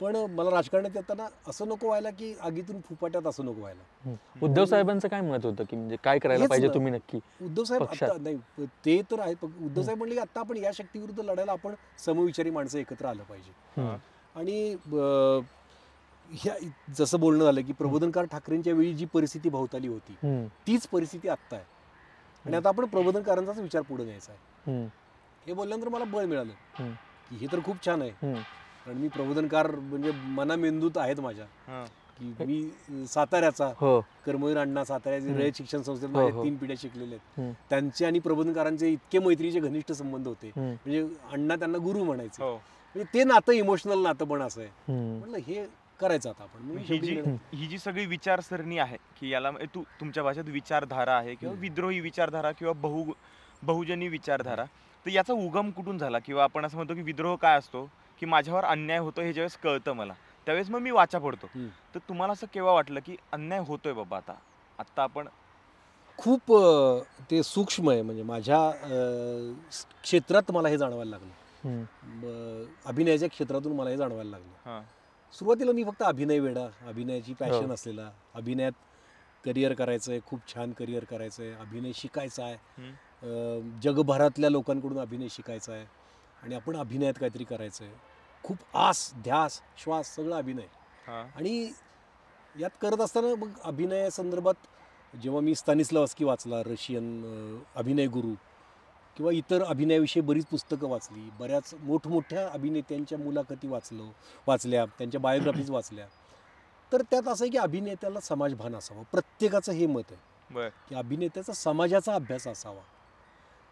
पण मला राजकारणात येताना असं नको व्हायला की आगीतून फुपाट्यात, असं नको व्हायला. उद्धव साहेबांचं काय मत होतं की म्हणजे काय करायला पाहिजे तुम्ही नक्की? उद्धव साहेब आता नाही, ते तर आहे. उद्धव साहेब म्हणले की आता आपण या शक्तीविरुद्ध लढायला आपण समविचारी माणसं एकत्र आलं पाहिजे. आणि ह्या जसं बोलणं झालं की प्रबोधनकार ठाकरेंच्या वेळी जी परिस्थिती भोवताली होती तीच परिस्थिती आत्ता आहे. आणि आता आपण प्रबोधनकारांचाच विचार पुढे न्यायचा आहे. हे बोलल्यानंतर मला बळ मिळालं की हे तर खूप छान आहे, कारण मी प्रबोधनकार म्हणजे मना मेंदूत आहेत माझ्या, की मी साताऱ्याचा कर्मवीर अण्णा, साताऱ्याचे रयत शिक्षण संस्थेत माझ्या 3 पिढ्या शिकलेल्या आहेत. त्यांचे आणि प्रबोधनकारांचे इतके मैत्रीचे घनिष्ठ संबंध होते, म्हणजे अण्णा त्यांना गुरु म्हणायचे. म्हणजे ते नातं इमोशनल नातं पण असं आहे. म्हटलं हे करायचं आता आपण. ही जी सगळी विचारसरणी आहे की याला तुमच्या भाषेत विचारधारा आहे किंवा विद्रोही विचारधारा किंवा बहुजनी विचारधारा, तर याचा उगम कुठून झाला? किंवा आपण असं म्हणतो की विद्रोह काय असतो की माझ्यावर अन्याय होतो हे ज्यावेळेस कळतं मला त्यावेळेस मग मी वाचा पडतो. तर तुम्हाला असं केव्हा वाटलं की अन्याय होतोय बाबा, आता आपण खूप ते सूक्ष्म आहे, म्हणजे माझ्या क्षेत्रात मला हे जाणवायला लागलं, अभिनयाच्या क्षेत्रातून मला हे जाणवायला लागलं. सुरुवातीला मी फक्त अभिनय वेडा, अभिनयाची पॅशन असलेला, अभिनयात करिअर करायचं आहे, खूप छान करिअर करायचं आहे, अभिनय शिकायचा आहे, जगभरातल्या लोकांकडून अभिनय शिकायचा आहे आणि आपण अभिनयात काहीतरी करायचं आहे. खूप आस, ध्यास, श्वास सगळं अभिनय. आणि यात करत असताना मग अभिनया संदर्भात जेव्हा मी स्तानिस्लावस्की वाचला, रशियन अभिनय गुरु, किंवा इतर अभिनयाविषयी बरीच पुस्तकं वाचली, बऱ्याच मोठमोठ्या अभिनेत्यांच्या मुलाखती वाचल्या, त्यांच्या बायोग्राफीज वाचल्या, तर त्यात असं आहे की अभिनेत्याला समाजभान असावं. प्रत्येकाचं हे मत आहे की अभिनेत्याचा समाजाचा अभ्यास असावा,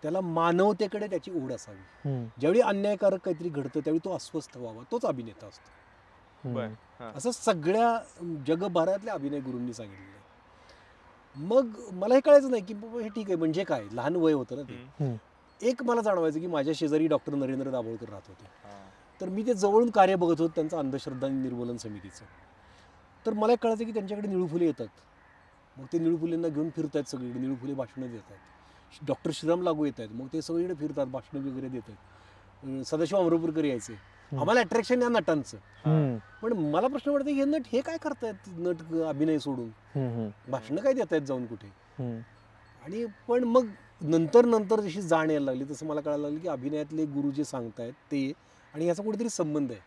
त्याला मानवतेकडे त्याची ओढ असावी. ज्यावेळी अन्यायकारक काहीतरी घडतं त्यावेळी तो अस्वस्थ व्हावा, तोच अभिनेता असतो, असं सगळ्या जगभरातल्या अभिनय गुरूंनी सांगितलेलं आहे. मग मला हे कळायचं नाही की बाबा हे ठीक आहे, म्हणजे काय, लहान वय होतं ना ते. एक मला जाणवायचं की माझ्या शेजारी डॉक्टर नरेंद्र दाभोळकर राहत होते, तर मी ते जवळून कार्य बघत होतो त्यांचं अंधश्रद्धा निर्मूलन समितीचं. तर मला कळायचं की त्यांच्याकडे निळू फुले येतात, मग ते निळू फुलेंना घेऊन फिरत आहेत सगळीकडे, निळू फुले भाषणं देत आहेत. डॉक्टर श्रीराम लागू येत आहेत, मग ते सगळीकडे फिरतात, भाषणं वगैरे देत आहेत. सदाशिव अमरापूरकर यायचे, आम्हाला अट्रॅक्शन या नटांचं. पण मला प्रश्न पडतो हे नट हे काय करतायत, नट अभिनय सोडून भाषणं काय देत आहेत जाऊन कुठे. आणि पण मग नंतर जशी जाण यायला लागली तसं मला कळायला लागलं की अभिनयातले गुरु जे सांगतायत ते आणि याचा कुठेतरी संबंध आहे.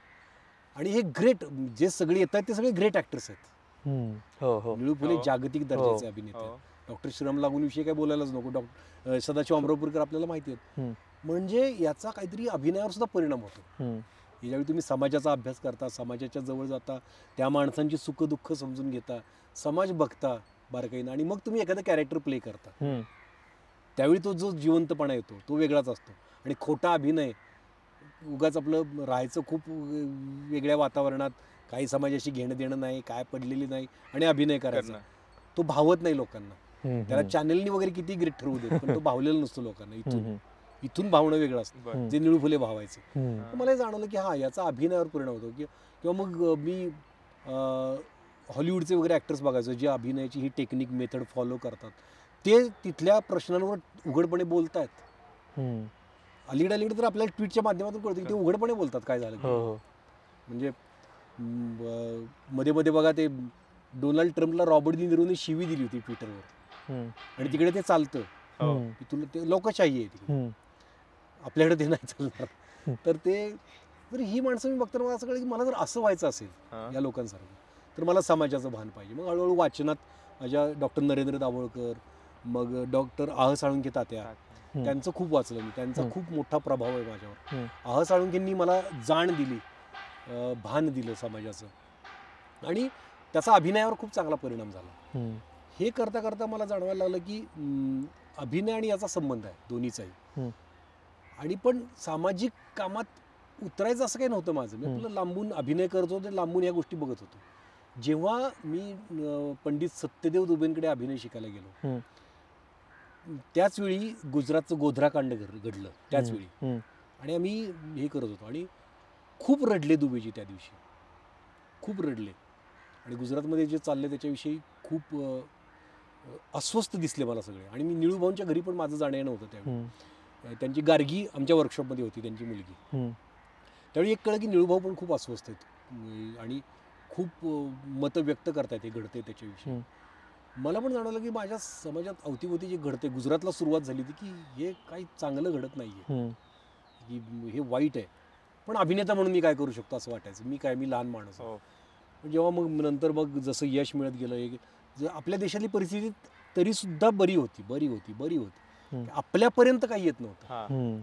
आणि हे ग्रेट, जे सगळे येत आहेत ते सगळे ग्रेट ऍक्टर्स आहेत. निळू फुले जागतिक दर्जाचे अभिनेते आहेत. डॉक्टर श्रीराम लागूंविषयी काय बोलायलाच नको, सदाशिव अमरापूरकर आपल्याला माहिती आहेत. म्हणजे याचा काहीतरी अभिनयावर सुद्धा परिणाम होतो. ज्यावेळी तुम्ही समाजाचा अभ्यास करता, समाजाच्या जवळ जाता, त्या माणसांची सुख दुःख समजून घेता, समाज बघता बारकाईनं, आणि मग तुम्ही एखादं कॅरेक्टर प्ले करता, त्यावेळी तो जो जिवंतपणा येतो तो वेगळाच असतो. आणि खोटा अभिनय, उगाच आपलं राहायचं खूप वेगळ्या वातावरणात, काही समाजाशी घेणं देणं नाही, काय पडलेली नाही, आणि अभिनय करायचा, तो भावत नाही लोकांना. त्याला चॅनलनी वगैरे किती ग्रेट ठरवू देत, पण तो भावलेला नसतो लोकांना. इथून भावणं वेगळं असतं, जे निळू फुले भावायचे. मला हे जाणवलं की हा याचा अभिनयावर परिणाम होतो. किंवा मग मी हॉलिवूडचे वगैरे ॲक्टर्स बघायचो जे अभिनयाची ही टेक्निक मेथड फॉलो करतात, ते तिथल्या प्रश्नांवर उघडपणे बोलतायत. अलीकडे तर आपल्याला ट्विटच्या माध्यमातून कळतं की ते उघडपणे बोलतात काय झालं. म्हणजे मध्ये मध्ये बघा ते डोनाल्ड ट्रम्पला रॉबर्ट डी निरोने शिवी दिली होती ट्विटरवर, आणि तिकडे ते चालतं की तुला ते लोकशाही आहे तिकडे, आपल्याकडे ते नाही चालणार. तर ही माणसं मी बघताना मला असं कळलं की मला जर असं व्हायचं असेल या लोकांसारखं, तर मला समाजाचं भान पाहिजे. मग हळूहळू वाचनात माझ्या डॉक्टर नरेंद्र दाभोळकर, मग डॉक्टर आह साळुंखे तात्या, त्यांचं खूप वाचलं मी, त्यांचा खूप मोठा प्रभाव आहे माझ्यावर. आह साळुंखेंनी मला जाण दिली, भान दिलं समाजाचं, आणि त्याचा अभिनयावर खूप चांगला परिणाम झाला. हे करता करता मला जाणवायला लागलं की अभिनय आणि याचा संबंध आहे दोन्हीचाही. आणि पण सामाजिक कामात उतरायचं असं काही नव्हतं माझं. मी आपलं लांबून अभिनय करत होतो, लांबून या गोष्टी बघत होतो. जेव्हा मी पंडित सत्यदेव दुबेंकडे अभिनय शिकायला गेलो, त्याचवेळी गुजरातचं गोधराकांड घडलं त्याचवेळी, आणि आम्ही हे करत होतो, आणि खूप रडले दुबेजी त्या दिवशी, खूप रडले. आणि गुजरातमध्ये जे चालले त्याच्याविषयी खूप अस्वस्थ दिसले मला सगळे. आणि मी निळूभाऊंच्या घरी पण माझं जाणं येणं होतं त्यावेळी. त्यांची गार्गी आमच्या वर्कशॉपमध्ये होती, त्यांची मुलगी. त्यावेळी एक कळलं की निळूभाऊ पण खूप अस्वस्थ आहेत आणि खूप मतं व्यक्त करतायत हे घडते त्याच्याविषयी. मला पण जाणवलं की माझ्या समाजात अवतीभोवती जे घडते, गुजरातला सुरुवात झाली होती की हे काही चांगलं घडत नाहीये, की हे वाईट आहे. पण अभिनेता म्हणून मी काय करू शकतो असं वाटायचं. मी लहान माणूस आहे. जेव्हा मग नंतर मग जसं यश मिळत गेलं, आपल्या देशातली परिस्थिती तरी सुद्धा बरी होती. आपल्यापर्यंत काही येत नव्हतं.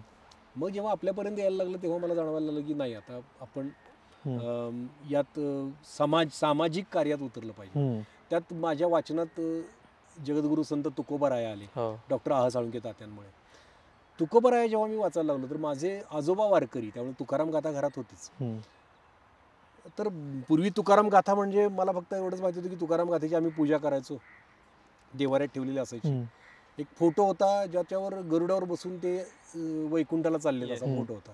मग जेव्हा आपल्यापर्यंत यायला लागलं तेव्हा मला जाणवायला लागलं की नाही, आता आपण यात सामाजिक कार्यात उतरलं पाहिजे. त्यात माझ्या वाचनात जगद्गुरु संत तुकोबाराया आले, डॉक्टर आह साळुंखे तात्यांमुळे. तुकोबाराया जेव्हा मी वाचायला लागलो, तर माझे आजोबा वारकरी, त्यामुळे तुकाराम गाथा घरात होतीच. तर पूर्वी तुकाराम गाथा म्हणजे मला फक्त एवढंच माहिती होतं की तुकाराम गाथेची आम्ही पूजा करायचो, देवाऱ्यात ठेवलेली असायची. एक फोटो होता ज्याच्यावर गरुडावर बसून ते वैकुंठाला चालले, असा फोटो होता.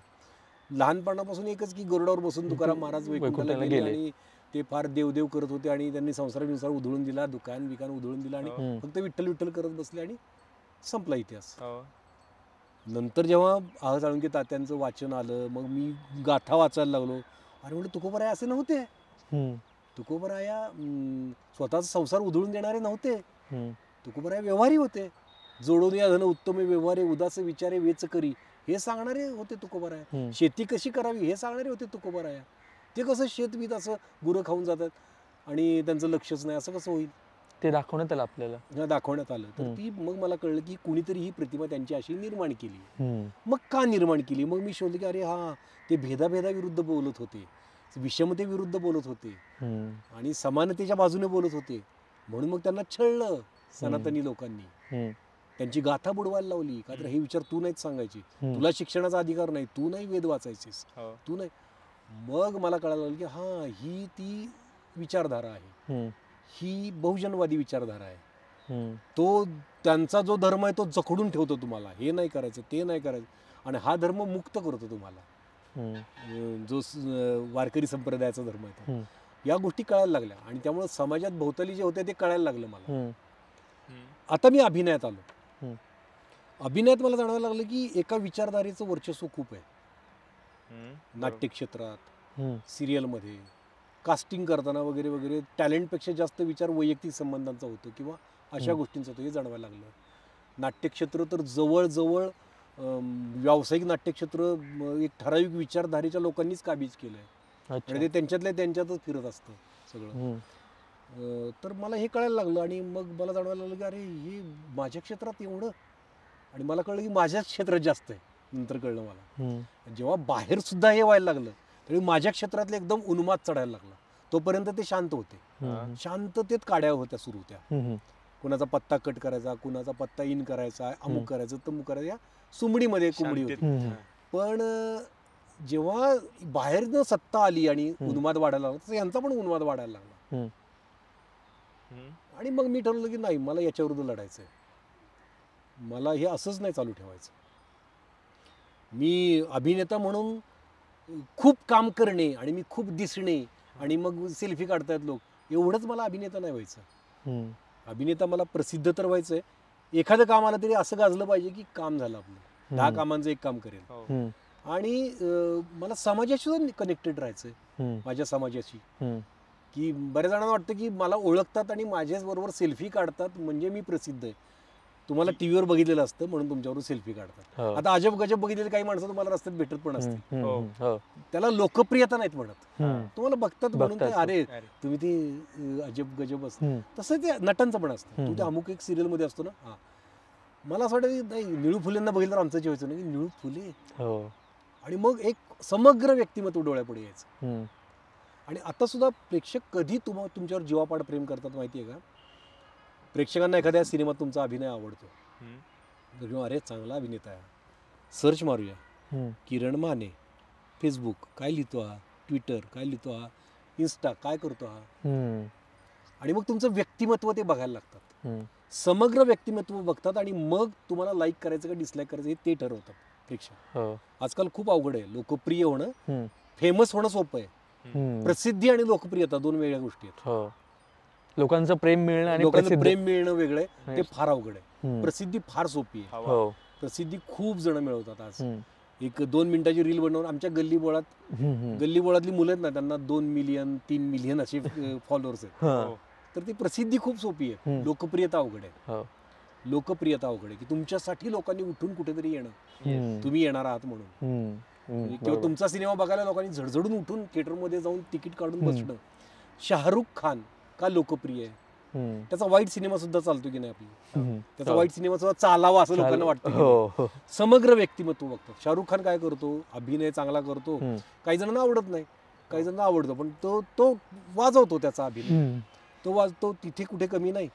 लहानपणापासून एकच की गरुडावर बसून तुकाराम महाराज वैकुंठाला गेले, आणि ते फार देवदेव करत होते, आणि त्यांनी संसार उधळून दिला, दुकान उधळून दिला, आणि फक्त विठ्ठल विठ्ठल करत बसले, आणि संपला इतिहास. नंतर जेव्हा आह साळुंखे तात्यांचं वाचन आलं, मग मी गाथा वाचायला लागलो. अरे म्हणजे तुकोबाराया असे नव्हते. तुकोबाराया स्वतःचा संसार उधळून देणारे नव्हते. तुकोबाराया व्यवहारी होते. जोडून या धन उत्तम व्यवहारे, उदास विचारे वेच करी, हे सांगणारे होते तुकोबाराया. शेती कशी करावी हे सांगणारे होते तुकोबाराया. ते कसं शेतबीत असं गुरं खाऊन जातात आणि त्यांचं लक्षच नाही, असं कसं होईल, ते दाखवण्यात आलं आपल्याला. दाखवण्यात आलं. तर ती मग मला कळलं की कुणीतरी ही प्रतिमा त्यांची अशी निर्माण केली. मग का निर्माण केली? मग मी शोधलं की अरे हा, ते भेदाभेदाविरुद्ध बोलत होते, विषमतेविरुद्ध बोलत होते, आणि समानतेच्या बाजूने बोलत होते. म्हणून मग त्यांना छळलं सनातनी लोकांनी, त्यांची गाथा बुडवायला लावली. का तर हे विचार तू नाहीच सांगायची, तुला शिक्षणाचा अधिकार नाही, तू नाही वेद वाचायचीस, तू नाही. मग मला कळायला लागलं की हा, ही ती विचारधारा आहे, ही बहुजनवादी विचारधारा आहे. तो त्यांचा जो धर्म आहे तो जखडून ठेवतो तुम्हाला, हे नाही करायचं, ते नाही करायचं, आणि हा धर्म मुक्त करतो तुम्हाला, जो वारकरी संप्रदायाचा धर्म आहे तो. या गोष्टी कळायला लागल्या, आणि त्यामुळे समाजात भोवताली जे होते ते कळायला लागलं मला. आता मी अभिनयात आलो. अभिनयात मला जाणवायला लागलं की एका विचारधारेचं वर्चस्व खूप आहे. नाट्यक्षेत्रात, सिरियलमध्ये, कास्टिंग करताना वगैरे वगैरे टॅलेंटपेक्षा जास्त विचार वैयक्तिक संबंधांचा होतो किंवा अशा गोष्टींचा होतो, हे जाणवायला लागलं. नाट्यक्षेत्र तर जवळजवळ व्यावसायिक नाट्यक्षेत्र एक ठराविक विचारधारेच्या लोकांनीच काबीज केलंय, आणि ते त्यांच्यातल्या त्यांच्यातच फिरत असतं सगळं. तर मला हे कळायला लागलं, आणि मग मला जाणवायला लागलं की अरे हे माझ्या क्षेत्रात एवढं, आणि मला कळलं की माझ्याच क्षेत्रात जास्त आहे. नंतर कळलं मला, जेव्हा बाहेर सुद्धा हे व्हायला लागलं तरी माझ्या क्षेत्रातले एकदम उन्माद चढायला लागला. तोपर्यंत ते शांत होते, शांततेत काड्या होत्या सुरू होत्या. कुणाचा पत्ता कट करायचा, कुणाचा पत्ता इन करायचा, अमुक करायचं तमुक करायचं, या सुमडीमध्ये कुंबडी होती. पण जेव्हा बाहेरनं सत्ता आली आणि उन्माद वाढायला लागला, तसं यांचा पण उन्माद वाढायला लागला. आणि मग मी ठरवलं की नाही, मला याच्याविरुद्ध लढायचं आहे, मला हे असंच नाही चालू ठेवायचं. मी अभिनेता म्हणून खूप काम करणे आणि मी खूप दिसणे आणि मग सेल्फी काढतायत लोक, एवढंच मला अभिनेता नाही व्हायचं. अभिनेता मला प्रसिद्ध तर व्हायचंय. एखादं काम आलं तरी असं गाजलं पाहिजे की काम झालं आपलं, 10 कामांचं एक काम करेल. आणि मला समाजाशी सुद्धा कनेक्टेड राहायचं आहे, हम्म, माझ्या समाजाशी. हम्म, की बऱ्याच जणांना वाटतं की मला ओळखतात आणि माझ्याबरोबर सेल्फी काढतात म्हणजे मी प्रसिद्ध आहे. तुम्हाला टीव्हीवर बघितलेलं असतं म्हणून तुमच्याबरोबर सेल्फी काढतात. हो. आता अजब गजब बघितलेले काही माणसं तुम्हाला रस्त्यात भेटत पण असतील, हम्म, हो. हम्म, हो. त्याला लोकप्रियता नाहीत म्हणत, हम्म, तुम्हाला बघतात म्हणून ते बघतात. अरे अरे. तुम्ही ते अजब गजब असतं. हम्म, तसं ते नटांचं पण असतं. हम्म. तू ते अमुक एक सिरियलमध्ये असतो ना, हां, मला असं वाटतं की नाही निळू फुलेंना बघितलं तर आमचं जे व्हायचं ना की निळू फुले, हो. आणि मग एक समग्र व्यक्तिमत्व डोळ्यापुढे यायचं. हम्म, आणि आता सुद्धा प्रेक्षक कधी तुमच्यावर जीवापाड प्रेम करतात माहिती आहे का? प्रेक्षकांना एखाद्या सिनेमात तुमचा अभिनय आवडतो, हम्म. तर किंवा अरे चांगला अभिनेता आहे, सर्च मारूया हम्म, किरण माने, फेसबुक काय लिहितो हा, ट्विटर काय लिहितो हा, इन्स्टा काय करतो हा, हम्म, आणि मग तुमचं व्यक्तिमत्व ते बघायला लागतात. हम्म, समग्र व्यक्तिमत्व बघतात आणि मग तुम्हाला लाईक करायचं का डिसलाईक करायचं हे ते ठरवतात प्रेक्षक. हो. आजकाल खूप अवघड आहे, लोकप्रिय होणं, हम्म, फेमस होणं सोपं आहे. हम्म, प्रसिद्धी आणि लोकप्रियता दोन वेगळ्या गोष्टी आहेत. हो. लोकांचं प्रेम मिळणं आणि लोकांचं प्रसिद्ध. प्रेम मिळणं वेगळं आहे, ते फार अवघड आहे. हम्म, प्रसिद्धी फार सोपी आहे. हवा. हो. प्रसिद्धी खूप जण मिळवतात आज. हम्म, एक 2 मिनिटाची रील बनवून आमच्या गल्लीबोळात, हम्म, हम्म. गल्लीबोळातली मुलं आहेत ना त्यांना 2 मिलियन 3 मिलियन असे फॉलोअर्स आहेत. हा. हो. तर ती प्रसिद्धी खूप सोपी आहे, हम्म. लोकप्रियता अवघड आहे. हो. लोकप्रियता अवघड आहे की तुमच्यासाठी लोकांनी उठून कुठेतरी येणं, हम्म, तुम्ही येणार आहात म्हणून, हम्म, हम्म, किंवा बरोबर. तुमचा सिनेमा बघायला लोकांनी झडझडून उठून थिएटरमध्ये जाऊन तिकीट काढून हम्म. बसणं. शाहरुख खान का लोकप्रिय आहे? हम्म, त्याचा वाईट सिनेमा सुद्धा चालतो की नाही आपली, हम्म. त्याचा हो. वाईट सिनेमा सुद्धा चालावा असं लोकांना वाटतं की नाही? हो, हो. समग्र व्यक्तिमत्व बघतात. शाहरुख खान काय करतो, अभिनय चांगला करतो, हम्म, काही जणांना आवडत नाही, काही जणांना आवडतो, पण तो वाजवतो त्याचा अभिनय, हम्म, तो तिथे कुठे कमी नाही,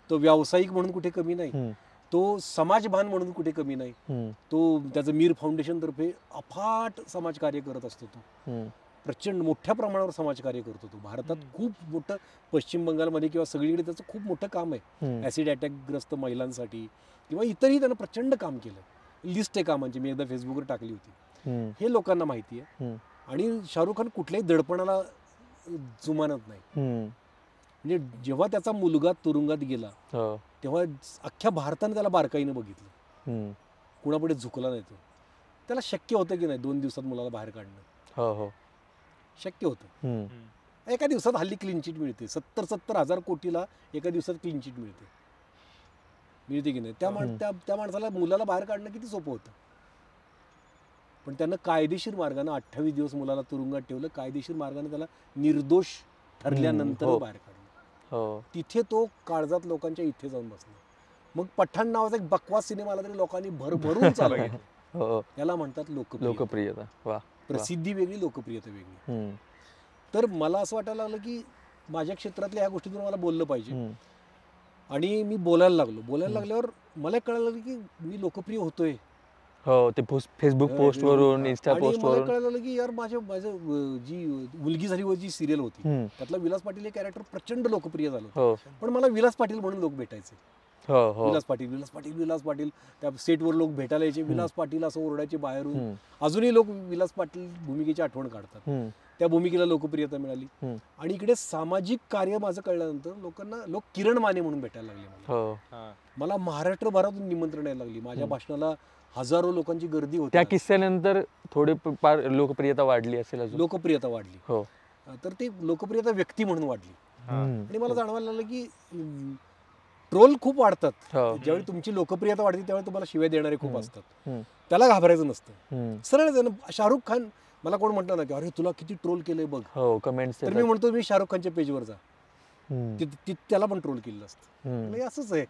तो व्यावसायिक म्हणून कुठे कमी नाही, हम्म, तो समाजभान म्हणून कुठे कमी नाही, हम्म, तो त्याचं मीर फाउंडेशन तर्फे अफाट समाजकार्य करत असतो. तो हम्म. प्रचंड मोठ्या प्रमाणावर समाजकार्य करतो. तो भारतात खूप मोठं, पश्चिम बंगालमध्ये किंवा सगळीकडे त्याचं खूप मोठं काम आहे. हम्म. ॲसिड अटॅकग्रस्त महिलांसाठी किंवा इतरही त्यानं प्रचंड काम केलं. लिस्ट आहे कामांची, मी एकदा फेसबुकवर टाकली होती. हम्म, हे लोकांना माहिती आहे. हम्म, आणि शाहरुख खान कुठल्याही दडपणाला जुमानत नाही. हम्म. म्हणजे जेव्हा त्याचा मुलगा तुरुंगात गेला हो. तेव्हा अख्ख्या भारताने त्याला बारकाईनं बघितलं, हम्म. कुणापुढे झुकला नाही तो. त्याला शक्य होतं की नाही 2 दिवसात मुलाला बाहेर काढणं? हो, हो. शक्य होतं. हम्म, एका दिवसात हल्ली क्लीन चिट मिळते. 70,000 कोटीला एका दिवसात क्लीन चिट मिळते की नाही? त्या माणसाला मुलाला बाहेर काढणं किती सोपं होतं. पण त्यानं कायदेशीर मार्गानं 28 दिवस मुलाला तुरुंगात ठेवलं, कायदेशीर मार्गाने त्याला निर्दोष ठरल्यानंतर हो. बाहेर काढलं. हो. तिथे तो काळजात लोकांच्या इथे जाऊन बसला. मग पठाण नावाचा एक बकवास सिनेमा आला तरी लोकांनी भरभरून चालवला. हो. त्याला म्हणतात लोकप्रियता. लोकप्रियता. वा. प्रसिद्धी वेगळी, लोकप्रियता वेगळी. हम्म, तर मला असं वाटायला लागलं की माझ्या क्षेत्रातल्या ह्या गोष्टीतून मला बोललं पाहिजे. हम्म, आणि मी बोलायला लागल्यावर मला कळायला लागलं की मी लोकप्रिय होतोय. हो. ते फेसबुक पोस्टवरून, इन्स्टा आणि मला पोस्टवरून. कळायला लागलं की यार माझं जी मुलगी झाली व जी सिरियल होती हम्म, त्यातला विलास पाटील हे कॅरेक्टर प्रचंड लोकप्रिय झालं होतं. हो. पण मला विलास पाटील म्हणून लोक भेटायचे. हो. हो. विलास पाटील त्या सेटवर लोक भेटायला यायचे. विलास पाटील असं ओरडायचे बाहेरून. हम्म, अजूनही लोक विलास पाटील भूमिकेची आठवण काढतात. हम्म, त्या भूमिकेला लोकप्रियता मिळाली. हम्म. आणि इकडे सामाजिक कार्य माझं कळल्यानंतर लोक किरण माने म्हणून भेटायला लागले मला. हो. हा. मला महाराष्ट्रभरातून निमंत्रण यायला लागली. माझ्या भाषणाला हजारो लोकांची गर्दी होती. त्या किस्स्यानंतर थोडी फार लोकप्रियता वाढली असेल अजून. लोकप्रियता वाढली. हो. तर ती लोकप्रियता व्यक्ती म्हणून वाढली. हम्म, आणि मला जाणवायला लागलं की ट्रोल खूप वाढतात. हो. ज्यावेळी तुमची लोकप्रियता वाढते त्यावेळी तुम्हाला शिवाय देणारे खूप असतात. हम्म, त्याला घाबरायचं नसतं. हम्म. सरळ आहे ना. शाहरुख खान, मला कोण म्हटलं ना की अरे तुला किती ट्रोल केलंय बघ, हो. कमेंट्स तर मी म्हणतो मी शाहरुख खानच्या पेजवर जा, त्याला पण ट्रोल केलेलं असतं. म्हणजे असंच आहे,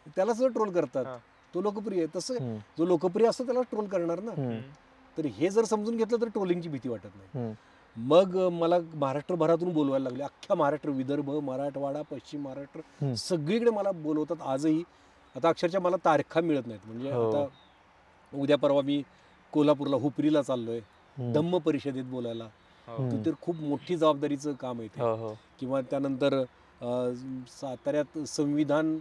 त्याला सुद्धा ट्रोल करतात. हा. तो लोकप्रिय आहे. तसं जो लोकप्रिय असतो त्याला ट्रोल करणार ना. तर हे जर समजून घेतलं तर ट्रोलिंगची भीती वाटत नाही. मग मला महाराष्ट्रभरातून बोलवायला लागले. अख्ख्या महाराष्ट्र, विदर्भ, मराठवाडा, पश्चिम महाराष्ट्र, सगळीकडे मला बोलवतात आजही. आता अक्षरशः मला तारखा मिळत नाहीत. म्हणजे आता उद्या परवा मी कोल्हापूरला हुपरीला चाललोय धम्म परिषदेत बोलायला. तर खूप मोठी जबाबदारीचं काम आहे ते. किंवा त्यानंतर साताऱ्यात संविधान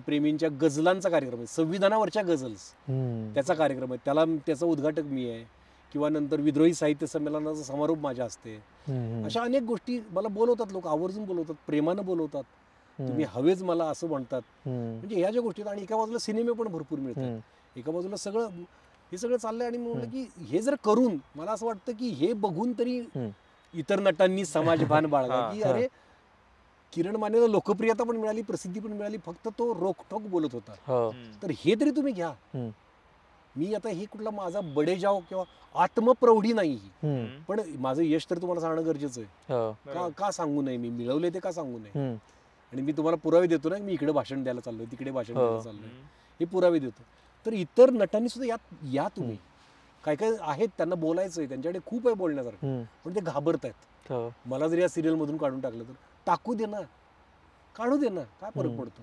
प्रेमींच्या गझलांचा कार्यक्रम आहे, संविधानावरच्या गझल्स, त्याचा कार्यक्रम आहे. त्याचा उद्घाटक मी आहे. किंवा नंतर विद्रोही साहित्य संमेलनाचा समारोप माझ्या हस्ते. अशा अनेक गोष्टी मला बोलवतात लोक, आवर्जून बोलवतात, प्रेमानं बोलवतात. तुम्ही हवेच मला असं म्हणतात. म्हणजे ह्या ज्या गोष्टी. आणि एका बाजूला सिनेमे पण भरपूर मिळतात, एका बाजूला सगळं. हे सगळं चाललंय आणि मी म्हणलं की हे जर करून मला असं वाटतं की हे बघून तरी इतर नटांनी समाजभान बाळगा की अरे किरण मानेला लोकप्रियता पण मिळाली, प्रसिद्धी पण मिळाली, फक्त तो रोखठोक बोलत होता, तर हे तरी तुम्ही घ्या. मी आता हे कुठला माझा बडेजाव किंवा आत्मप्रौढी नाही, पण माझं यश तर तुम्हाला सांगणं गरजेचं आहे. का सांगू नये, मी मिळवले ते का सांगू नये. आणि मी तुम्हाला पुरावे देतो ना, मी इकडे भाषण द्यायला चाललोय, तिकडे भाषण द्यायला चाललोय, हे पुरावे देतो. तर इतर नटांनी सुद्धा यात या तुम्ही. काय काय आहेत त्यांना बोलायचंय, त्यांच्याकडे खूप आहे बोलण्यासारखं, पण ते घाबरत आहेत. मला जर या सिरियल मधून काढून टाकलं तर टाकू दे ना, काढू दे ना, काय फरक पडतो.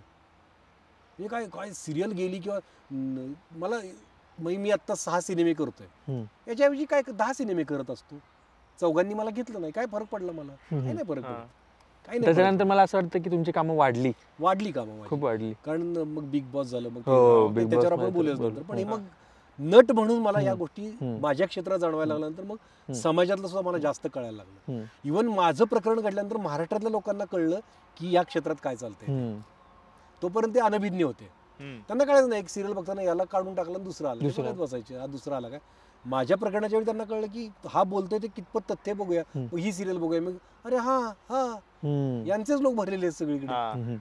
हे काय काय सिरियल गेली किंवा मला मी आत्ता 6 सिनेमे करतोय, याच्याऐवजी काय 10 सिनेमे करत असतो. चौघांनी मला घेतलं नाही, काय फरक पडला मला, काही नाही फरक पडला. काही नाही. त्याच्यानंतर मला असं वाटतं की तुमची कामं वाढली कामं खूप वाढली. कारण मग बिग बॉस झालं, मग Big Boss त्याच्यावर आपण बोलूयाच नंतर. पण हे मग नट म्हणून मला या गोष्टी माझ्या क्षेत्रात जाणवायला लागल्यानंतर मग समाजातलं सुद्धा मला जास्त कळायला लागलं. इव्हन माझं प्रकरण घडल्यानंतर महाराष्ट्रातल्या लोकांना कळलं की या क्षेत्रात काय चालतंय. तोपर्यंत ते अनभिज्ञ होते, त्यांना कळायचं नाही. एक सिरियल बघताना याला काढून टाकलं, दुसरा आला, बसायचे, हा दुसरा आला काय. माझ्या प्रकरणाच्या वेळी त्यांना कळलं की हा बोलतोय ते कितपत तथ्य बघूया, मग ही सिरियल बघूया. मग अरे हा यांचेच लोक भरलेले आहेत सगळीकडे,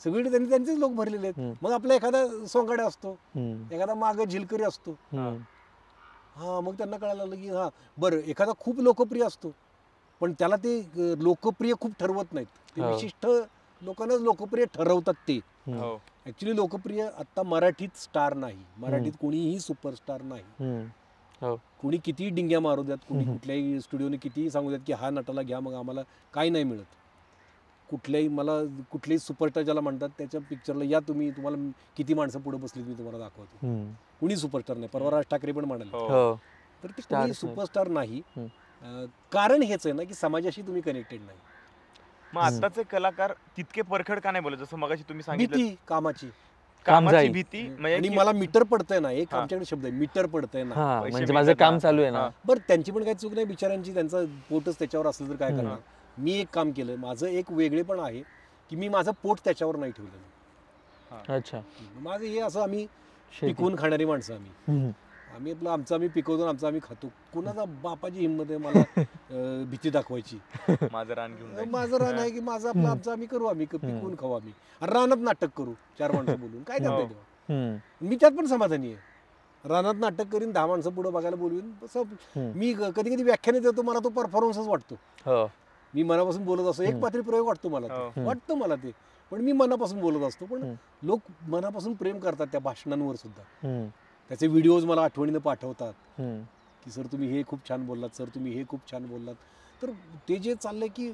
सगळीकडे त्यांनी त्यांचेच लोक भरलेले आहेत. मग आपला एखादा सोंगाड्या असतो, एखादा माग झिलकरी असतो, मग त्यांना कळायला लागलं की बरं एखादा खूप लोकप्रिय असतो, पण त्याला ते लोकप्रिय खूप ठरवत नाहीत, ते विशिष्ट लोकांनाच लोकप्रिय ठरवतात. ते ऍक्च्युली लोकप्रिय आता मराठीत स्टार नाही, मराठीत कोणीही सुपरस्टार नाही. कोणी कितीही डिंग्या मारू द्यात, कोणी कुठल्याही स्टुडिओने कितीही सांगू द्यात की हा नटाला घ्या, मग आम्हाला काही नाही मिळत. कुठल्याही सुपरस्टार ज्याला म्हणतात त्याच्या पिक्चरला या तुम्ही, तुम्हाला किती माणसं पुढे बसलीत मी तुम्हाला दाखवतो. कुणी सुपरस्टार नाही. परवा राज ठाकरे पण म्हणाले. तर ते कोणी सुपरस्टार नाही. कारण हेच आहे ना की समाजाशी तुम्ही कनेक्टेड नाही. मग आताचे कलाकार तितके परखड का नाही बोलत, जसं मगाशी तुम्ही सांगितलं भीती, कामाची भीती. आणि मला मीटर पडतंय ना, एक आमच्याकडे शब्द आहे मीटर पडतंय ना, म्हणजे माझं काम चालू आहे ना. बरं त्यांची पण काही चूक नाही बिचाऱ्यांची, त्यांचं पोटच त्याच्यावर असलं तर काय करणार. मी एक काम केलं, माझं एक वेगळे पण आहे की मी माझं पोट त्याच्यावर नाही ठेवलं. अच्छा, माझं हे असं, आम्ही पिकवून खाणारी माणसं, आम्ही आपलं आमचं आम्ही पिकवतो, आमचं आम्ही खातो. कुणाचा बापाची हिंमत आहे मला भीती दाखवायची. माझं रान घेऊन, माझं रान आहे की माझं आपलं आमचं आम्ही करू, आम्ही पिकवून खाऊ, आम्ही रानात नाटक करू 4 माणसं बोलून, काय करता तेव्हा. मी त्यात पण समाधानी आहे. रानात नाटक करीन, 10 माणसं पुढे बघायला बोलवीन. मी कधी कधी व्याख्याने देतो, मला तो परफॉर्मन्सच वाटतो. मी मनापासून बोलत असतो, एक पात्री प्रयोग वाटतो मला ते, पण मी मनापासून बोलत असतो. पण लोक मनापासून प्रेम करतात त्या भाषणांवर सुद्धा. त्याचे व्हिडिओज मला आठवणीनं पाठवतात की सर तुम्ही हे खूप छान बोललात, सर तुम्ही हे खूप छान बोललात. तर ते जे चाललंय की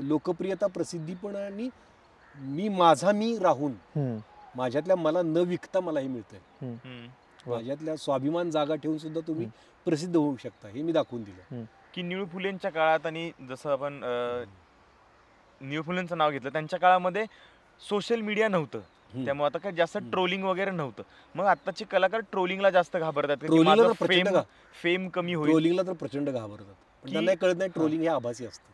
लोकप्रियता, प्रसिद्धी पण, आणि मी राहून माझ्यातल्या मला न विकता मला हे मिळतंय. माझ्यातल्या स्वाभिमान जागा ठेवून सुद्धा तुम्ही प्रसिद्ध होऊ शकता, हे मी दाखवून दिलं. की निळू फुलेंच्या काळात, आणि जसं आपण निळू फुलेंचं नाव घेतलं, त्यांच्या काळामध्ये सोशल मीडिया नव्हतं, त्यामुळे आता काय जास्त ट्रोलिंग वगैरे नव्हतं. मग आताचे कलाकार ट्रोलिंगला जास्त घाबरतात, फेम कमी होईल. ट्रोलिंगला तर प्रचंड घाबरतात, पण त्यांना कळत नाही ट्रोलिंग हे आभासी असतं.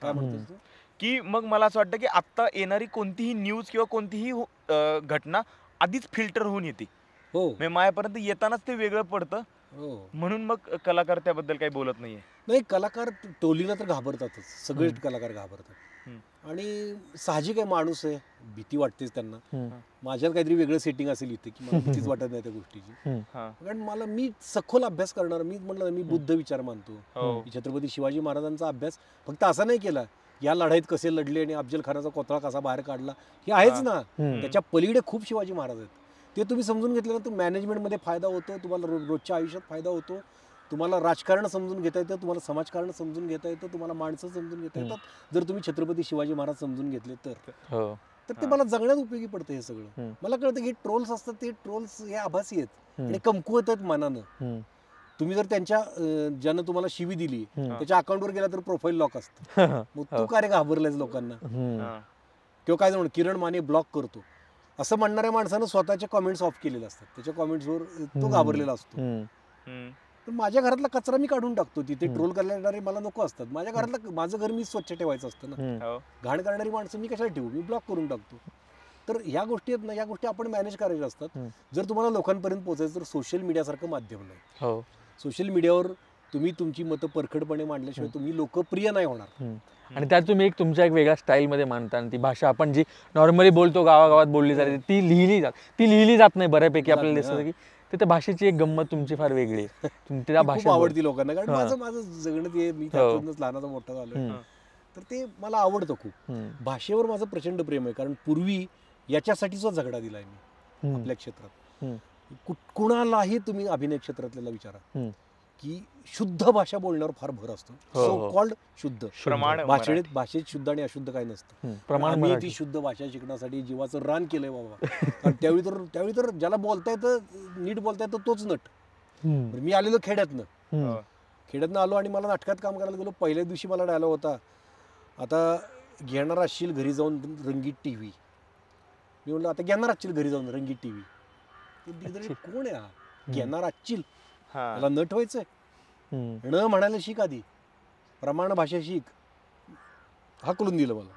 काय म्हणतोस तू? की मग मला असं वाटतं की आता येणारी कोणतीही न्यूज किंवा कोणतीही घटना आधीच फिल्टर होऊन येते, मायापर्यंत येतानाच ते वेगळं पडतं. म्हणून मग कलाकार त्याबद्दल काही बोलत नाही. कलाकार ट्रोलिंगला तर घाबरतातच, सगळेच कलाकार घाबरतात. आणि साहजिक आहे, माणूस आहे, भीती वाटतेच त्यांना. माझ्यात काहीतरी वेगळं सेटिंग असेल इथे की मला भीतीच वाटत नाही त्या गोष्टीची. कारण मी सखोल अभ्यास करणार, मी म्हटलं मी बुद्ध विचार मानतो. छत्रपती शिवाजी महाराजांचा अभ्यास फक्त असा नाही केला या लढाईत कसे लढले आणि अफजल खानाचा कोथळा कसा बाहेर काढला, हे आहेच ना. त्याच्या पलीकडे खूप शिवाजी महाराज आहेत. ते तुम्ही समजून घेतलं ना, तर मॅनेजमेंटमध्ये फायदा होतो, तुम्हाला रोजच्या आयुष्यात फायदा होतो, तुम्हाला राजकारण समजून घेता येतं, तुम्हाला समाजकारण समजून घेता येतं, तुम्हाला माणसं समजून घेता येतात जर तुम्ही छत्रपती शिवाजी महाराज समजून घेतले तर ते मला जगण्यात उपयोगी पडतं. हे सगळं मला कळतं की ट्रोल्स असतात, ते ट्रोल्स हे आभासी आहेत आणि कमकुवत आहेत मनानं. तुम्ही जर त्यांच्या ज्यानं तुम्हाला शिवी दिली त्याच्या अकाउंटवर गेला तर प्रोफाईल लॉक असतं. मग तू काय रे घाबरलायस लोकांना, किंवा काय जण किरण माने ब्लॉक करतो असं म्हणणाऱ्या माणसानं स्वतःच्या कॉमेंट्स ऑफ केलेले असतात, त्याच्या कॉमेंट्सवर तो घाबरलेला असतो. तर माझ्या घरातला कचरा मी काढून टाकतो, तिथे ट्रोल करणारे मला नको असतात. माझ्या घरातलं माझं घर मी स्वच्छ ठेवायचं असतं ना, घाण करणारी माणसं मी कशाला ठेवू, मी ब्लॉक करून टाकतो. तर ह्या गोष्टी आहेत ना, या गोष्टी आपण मॅनेज करायच्या असतात. जर तुम्हाला लोकांपर्यंत पोहोचायचं तर सोशल मीडियासारखं माध्यम नाही. हो. सोशल मीडियावर तुम्ही तुमची मतं परखडपणे मांडल्याशिवाय तुम्ही लोकप्रिय नाही होणार. आणि त्यात तुम्ही एक तुमच्या एक वेगळ्या स्टाईलमध्ये मांडता आणि ती भाषा आपण जी नॉर्मली बोलतो गावागावात बोलली जाते ती लिहिली जात नाही बऱ्यापैकी. आपल्याला दिसतं की त्या भाषेची एक गंमत तुमची फार वेगळी आहे. त्या ती खूप आवडती लोकांना, कारण माझं जगणं ते मी त्यातूनच लहानाचा मोठा झालोय, तर ते मला आवडतं खूप. भाषेवर माझं प्रचंड प्रेम आहे, कारण पूर्वी याच्यासाठीच झगडा दिलाय मी आपल्या क्षेत्रात. कुणालाही तुम्ही अभिनय क्षेत्रातल्याला विचारा की शुद्ध भाषा बोलण्यावर फार भर असतो. सो कॉल्ड शुद्ध भाषेत शुद्ध आणि अशुद्ध काय नसतं. आम्ही ती शुद्ध भाषा शिकण्यासाठी जीवाचं रान केलंय बाबा. आणि त्यावेळी तर ज्याला बोलता येतं, नीट बोलता येतं तोच नट. मी आलेलो खेड्यातनं आलो आणि मला नाटकात काम करायला गेलो. पहिल्या दिवशी मला डायलॉग होता, आता घेणार असशील घरी जाऊन रंगीत टीव्ही. मी म्हणलं आता घेणार असशील घरी जाऊन रंगीत टीव्ही. कोण आहे हा घेणार असशील? मला नट व्हायचंय. न म्हणायला शिक, आधी प्रमाण भाषा शिक. हाकलून दिलं मला.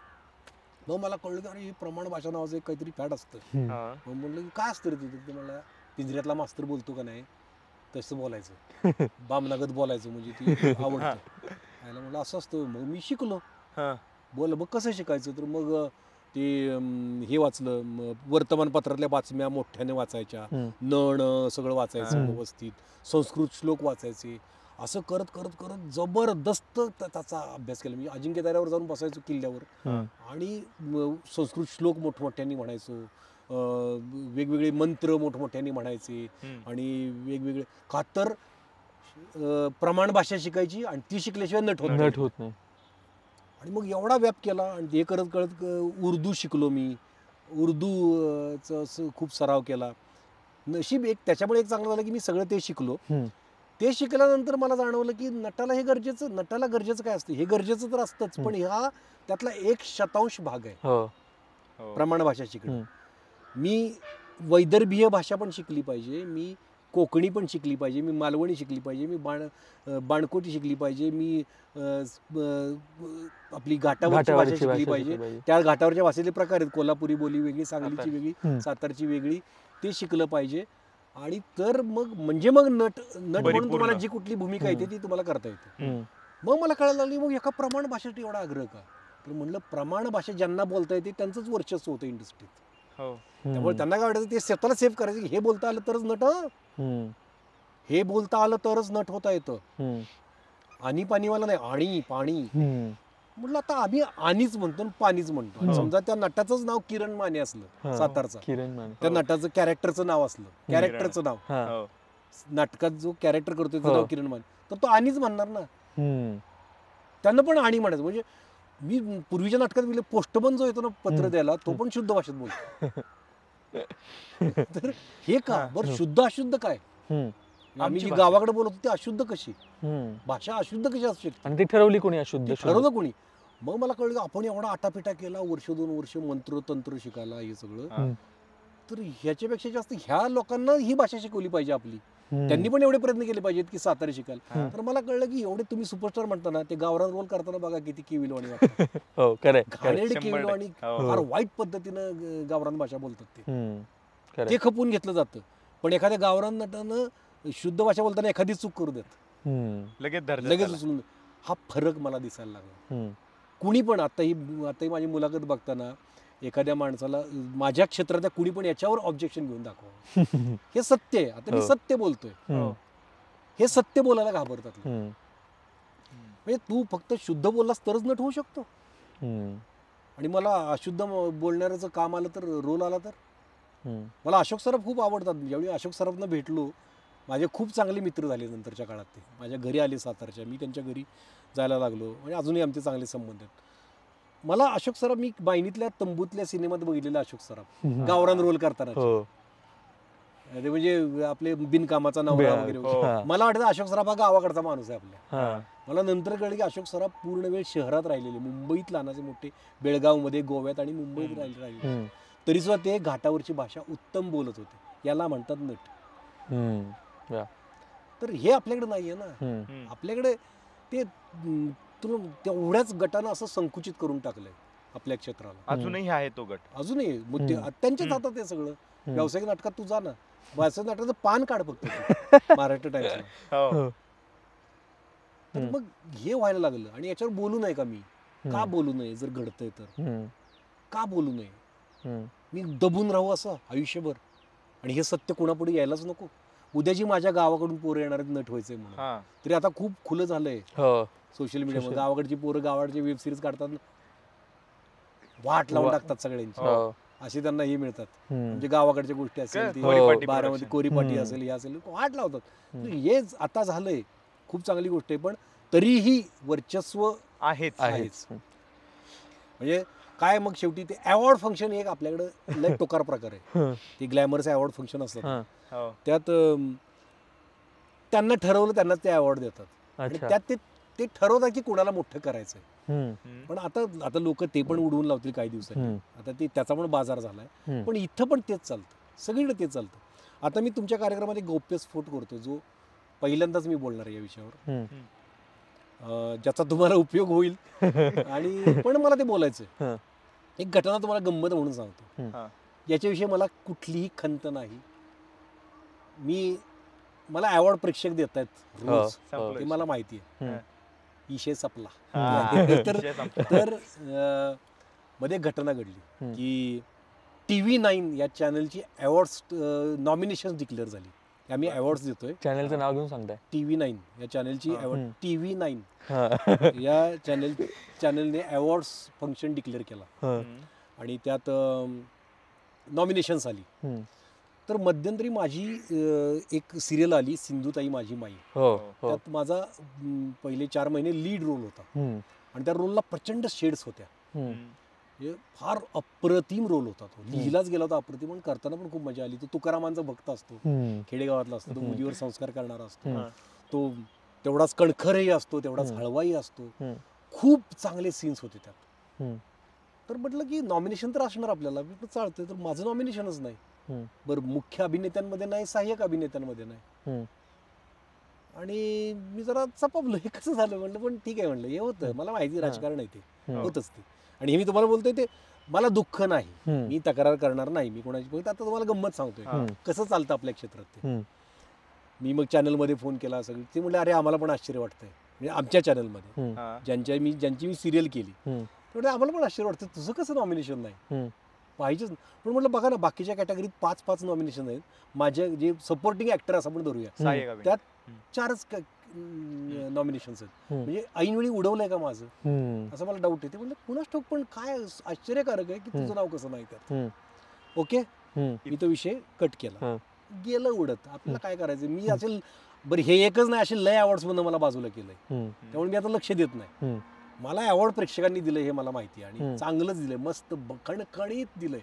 मग मला कळलं की अरे हे प्रमाण भाषा नावाचं काहीतरी फॅड असतं. मग म्हणलं की काय असतं रे तिथे? मला पिंजऱ्यातला मास्तर बोलतो का नाही तसं बोलायचं, बामनागत बोलायचं, म्हणजे ती आवडतं. म्हणलं असं असतं. मग मी शिकलो. मग कसं शिकायचं? तर मग ते हे वाचलं, वर्तमानपत्रातल्या बातम्या मोठ्याने वाचायच्या, नण सगळं वाचायचं व्यवस्थित, संस्कृत श्लोक वाचायचे. असं करत करत करत जबरदस्त त्याचा अभ्यास केला. मी अजिंक्यताऱ्यावर जाऊन बसायचो किल्ल्यावर आणि संस्कृत श्लोक मोठमोठ्यांनी म्हणायचो, वेगवेगळे मंत्र मोठमोठ्यांनी म्हणायचे. आणि वेगवेगळे का तर प्रमाण भाषा शिकायची आणि ती शिकल्याशिवाय नट होत नाही. आणि मग एवढा व्याप केला आणि ते करत करत उर्दू शिकलो मी. उर्दूचा खूप सराव केला. नशीब एक त्याच्यामुळे एक चांगलं झालं की मी सगळं ते शिकलो. ते शिकल्यानंतर मला जाणवलं की नटाला गरजेचं काय असतं, हे गरजेचं तर असतंच, पण ह्या त्यातला 1% भाग आहे प्रमाण भाषा शिकणं. मी वैदर्भीय भाषा पण शिकली पाहिजे, मी कोकणी पण शिकली पाहिजे, मी मालवणी शिकली पाहिजे, मी बाणकोटी शिकली पाहिजे, मी आपली घाटावरची भाषा शिकली पाहिजे. त्या घाटावरच्या भाषेचे प्रकार आहेत, कोल्हापुरी बोली वेगळी, सांगलीची वेगळी, सातारची वेगळी, ते शिकलं पाहिजे. आणि तर मग नट म्हणून तुम्हाला जी कुठली भूमिका येते ती तुम्हाला करता येते. मग मला कळायला लागली मग एका प्रमाण भाषेसाठी एवढा आग्रह का? तर म्हणलं प्रमाण भाषा ज्यांना बोलता येते त्यांचंच वर्चस्व होतं इंडस्ट्रीत. त्यामुळे त्यांना काय वाटायचं, ते स्वतःला सेव्ह करायचं की हे बोलता आलं तरच नट, हे बोलता आलं तरच नट होता येतं. आणि पाणीवाला नाही, आणि पाणी. म्हटलं आता आम्ही आणीच म्हणतो पाणीच म्हणतो. समजा त्या नटाचंच नाव किरण माने असलं, सातारचा, त्या नटाचं कॅरेक्टरचं नाव असलं, कॅरेक्टरचं नाव नाटकात जो कॅरेक्टर करतो त्याचं नाव किरण माने, तर तो आणीच म्हणणार ना. त्यांना पण आणि म्हणायचं. म्हणजे मी पूर्वीच्या नाटकात पोस्टमन जो येतो ना पत्र द्यायला, तो पण शुद्ध भाषेत बोलतो. तर हे का बरं, शुद्ध अशुद्ध काय? आम्ही जी गावाकडे बोलतो ती अशुद्ध कशी, भाषा अशुद्ध कशी असू शकते? आणि ती ठरवली कोणी अशुद्ध? ठरवलं कोणी? मग मला कळलं आपण एवढा आटापिटा केला, 1-2 वर्ष मंत्र तंत्र शिकायला, हे सगळं. तर ह्याच्यापेक्षा जास्त ह्या लोकांना ही भाषा शिकवली पाहिजे आपली. त्यांनी पण एवढे प्रयत्न केले पाहिजेत की सातारा शिकायला. तर मला कळलं की एवढे तुम्ही सुपरस्टार म्हणताना ते गावरान रोल करताना बघा किती केविलवाणी वाटतं. केविलवाणी फार वाईट पद्धतीनं गावरान भाषा बोलतात ते खपून घेतलं जातं. पण एखाद्या गावरान नटानं शुद्ध भाषा बोलताना एखादी चूक करू देत, लगेच उचलून. हा फरक मला दिसायला लागला. कुणी पण आताही माझी मुलाखत बघताना एखाद्या माणसाला माझ्या क्षेत्रातल्या कुणी पण याच्यावर ऑब्जेक्शन घेऊन दाखवा, हे सत्य आहे. आता मी सत्य बोलतोय, हे सत्य बोलायला घाबरतात. म्हणजे तू फक्त शुद्ध बोललास तरच नट होऊ शकतो. आणि मला अशुद्ध बोलणाऱ्याचं काम आलं तर, रोल आला तर. मला अशोक सराफ खूप आवडतात. ज्यावेळी अशोक सराफनं भेटलो, माझे खूप चांगले मित्र झाले नंतरच्या काळात. ते माझ्या घरी आले सातारच्या, मी त्यांच्या घरी जायला लागलो. म्हणजे अजूनही आमचे चांगले संबंध आहेत. मला अशोक सराफ, मी बायनीतल्या तंबूतल्या सिनेमात बघितलेला अशोक सराफ गावरान रोल करताना, म्हणजे आपले बिनकामाचा नवरा वगैरे. मला वाटतं अशोक सराफ हा गावाकडचा माणूस आहे आपल्या. मला नंतर कळलं की अशोक सराफ पूर्ण वेळ शहरात राहिलेले, मुंबईत लहानाचे मोठे, बेळगावमध्ये, गोव्यात आणि मुंबईत राहिले, तरी सुद्धा ते घाटावरची भाषा उत्तम बोलत होते. याला म्हणतात नट. तर हे आपल्याकडे नाहीये ना. आपल्याकडे ते तेवढ्याच गटानं असं संकुचित करून टाकलंय. आपल्या क्षेत्राला. अजूनही आहे तो गट. अजूनही मुद्दे त्यांच्याच हातात आहे सगळं. व्यावसायिक नाटकात तू जा ना, व्यावसायिक नाटकाचं पान काढ फक्त तू महाराष्ट्र टाइम्सला. हो. तर मग हे व्हायला लागलं आणि याच्यावर बोलू नये का मी? का बोलू नये? जर घडतंय तर का बोलू नये? मी दबून राहू असं आयुष्यभर आणि हे सत्य कोणापुढे यायलाच नको? उद्या जी माझ्या गावाकडून पोरं येणार आहेत नट व्हायचंय म्हणून, तरी आता खूप खुलं झालंय सोशल मीडियामध्ये. गावाकडची पोरं गावाकडची वेब सिरीज काढतात, वाट लावून टाकतात सगळ्यांची, असे त्यांना हे मिळतात. म्हणजे गावाकडच्या गोष्टी असेल, बारामती कोरीपाटी असेल, हे असेल, वाट लावतात. हे आता झालंय, खूप चांगली गोष्ट आहे, पण तरीही वर्चस्व आहेच. म्हणजे काय मग शेवटी ते अवॉर्ड फंक्शन एक आपल्याकडे लय टोकार प्रकार आहे. ते ग्लॅमरचे अवॉर्ड फंक्शन असतात, त्यात त्यांना ठरवलं त्यांना ते अवॉर्ड देतात आणि त्यात ते ठरवतात की कोणाला मोठं करायचंय. पण आता लोक ते पण उडवून लावतील काही दिवसांनी. आता ते त्याचा पण बाजार झालाय, पण इथं पण तेच चालतं, सगळीकडे तेच चालतं. आता मी तुमच्या कार्यक्रमात एक गौप्य स्फोट करतो, जो पहिल्यांदाच मी बोलणार आहे या विषयावर, ज्याचा तुम्हाला उपयोग होईल. आणि पण मला ते बोलायचं. एक घटना तुम्हाला गंमत म्हणून सांगतो, याच्याविषयी मला कुठलीही खंत नाही. मला अवॉर्ड प्रेक्षक देत आहेत रोज, ते मला माहिती आहे. विषय संपला. तर मध्ये घटना घडली की TV9 या चॅनलची अवॉर्ड्स नॉमिनेशन डिक्लेअर झाली. आम्ही अवॉर्ड्स देतोय. चॅनलचं नाव घेऊन सांगताय? TV9 या चॅनलची अवॉर्ड, TV9 या चॅनलने अवॉर्ड्स फंक्शन डिक्लेअर केला आणि त्यात नॉमिनेशन्स आली. तर मध्यंतरी माझी एक सिरियल आली, सिंधुताई माझी माई. त्यात माझा पहिले 4 महिने लीड रोल होता आणि त्या रोलला प्रचंड शेड्स होत्या. फार अप्रतिम रोल होता तो, लिहिलाच गेला होता अप्रतिम, पण करताना पण खूप मजा आली. तो तुकारामांचा भक्त असतो, खेडेगावातला असतो, तो मुलीवर संस्कार करणारा असतो, तो तेवढाच कणखरही असतो, तेवढाच हळवाही असतो. खूप चांगले सीन्स होते त्यात. तर म्हटलं की नॉमिनेशन तर असणार आपल्याला, चालतंय. तर माझं नॉमिनेशनच नाही. बरं, मुख्य अभिनेत्यांमध्ये नाही, सहाय्यक अभिनेत्यांमध्ये नाही. आणि मी जरा चपापलो, हे कसं झालं म्हणलं. पण ठीक आहे म्हणलं, हे होतं, मला माहिती राजकारण आहे, ते होतच ते. आणि हे मी तुम्हाला बोलतोय ते मला दुःख नाही, मी तक्रार करणार नाही मी कोणाची. फक्त आता तुम्हाला गंमत सांगतोय कसं चालतं आपल्या क्षेत्रात ते. मी मग चॅनलमध्ये फोन केला, सगळं ते म्हटलं अरे आम्हाला पण आश्चर्य वाटतंय. म्हणजे आमच्या चॅनलमध्ये ज्यांची मी सिरियल केली, तेवढे आम्हाला पण आश्चर्य वाटतं, तुझं कसं नॉमिनेशन नाही पाहिजेच. पण म्हटलं बघा ना, बाकीच्या कॅटेगरीत 5-5 नॉमिनेशन आहेत. माझ्या जे सपोर्टिंग ऍक्टर असं आपण धरूया, त्यात 4च नॉमिनेशन्स आहेत. म्हणजे ऐनवेळी उडवलंय का माझं, असं मला डाऊट येते. म्हणजे कुणाच ठाऊक, पण काय आश्चर्यकारक आहे की तुझं नाव कसं नाही त्यात. ओके, मी तो विषय कट केला, गेलं उडत. आपल्याला काय करायचं. मी असेल बरं, हे एकच नाही, असे लय अवॉर्ड्स मधून मला बाजूला केलंय, त्यामुळे मी आता लक्ष देत नाही. मला अवॉर्ड प्रेक्षकांनी दिलंय हे मला माहिती आहे, आणि चांगलंच दिलंय, मस्त खणखणीत दिलंय.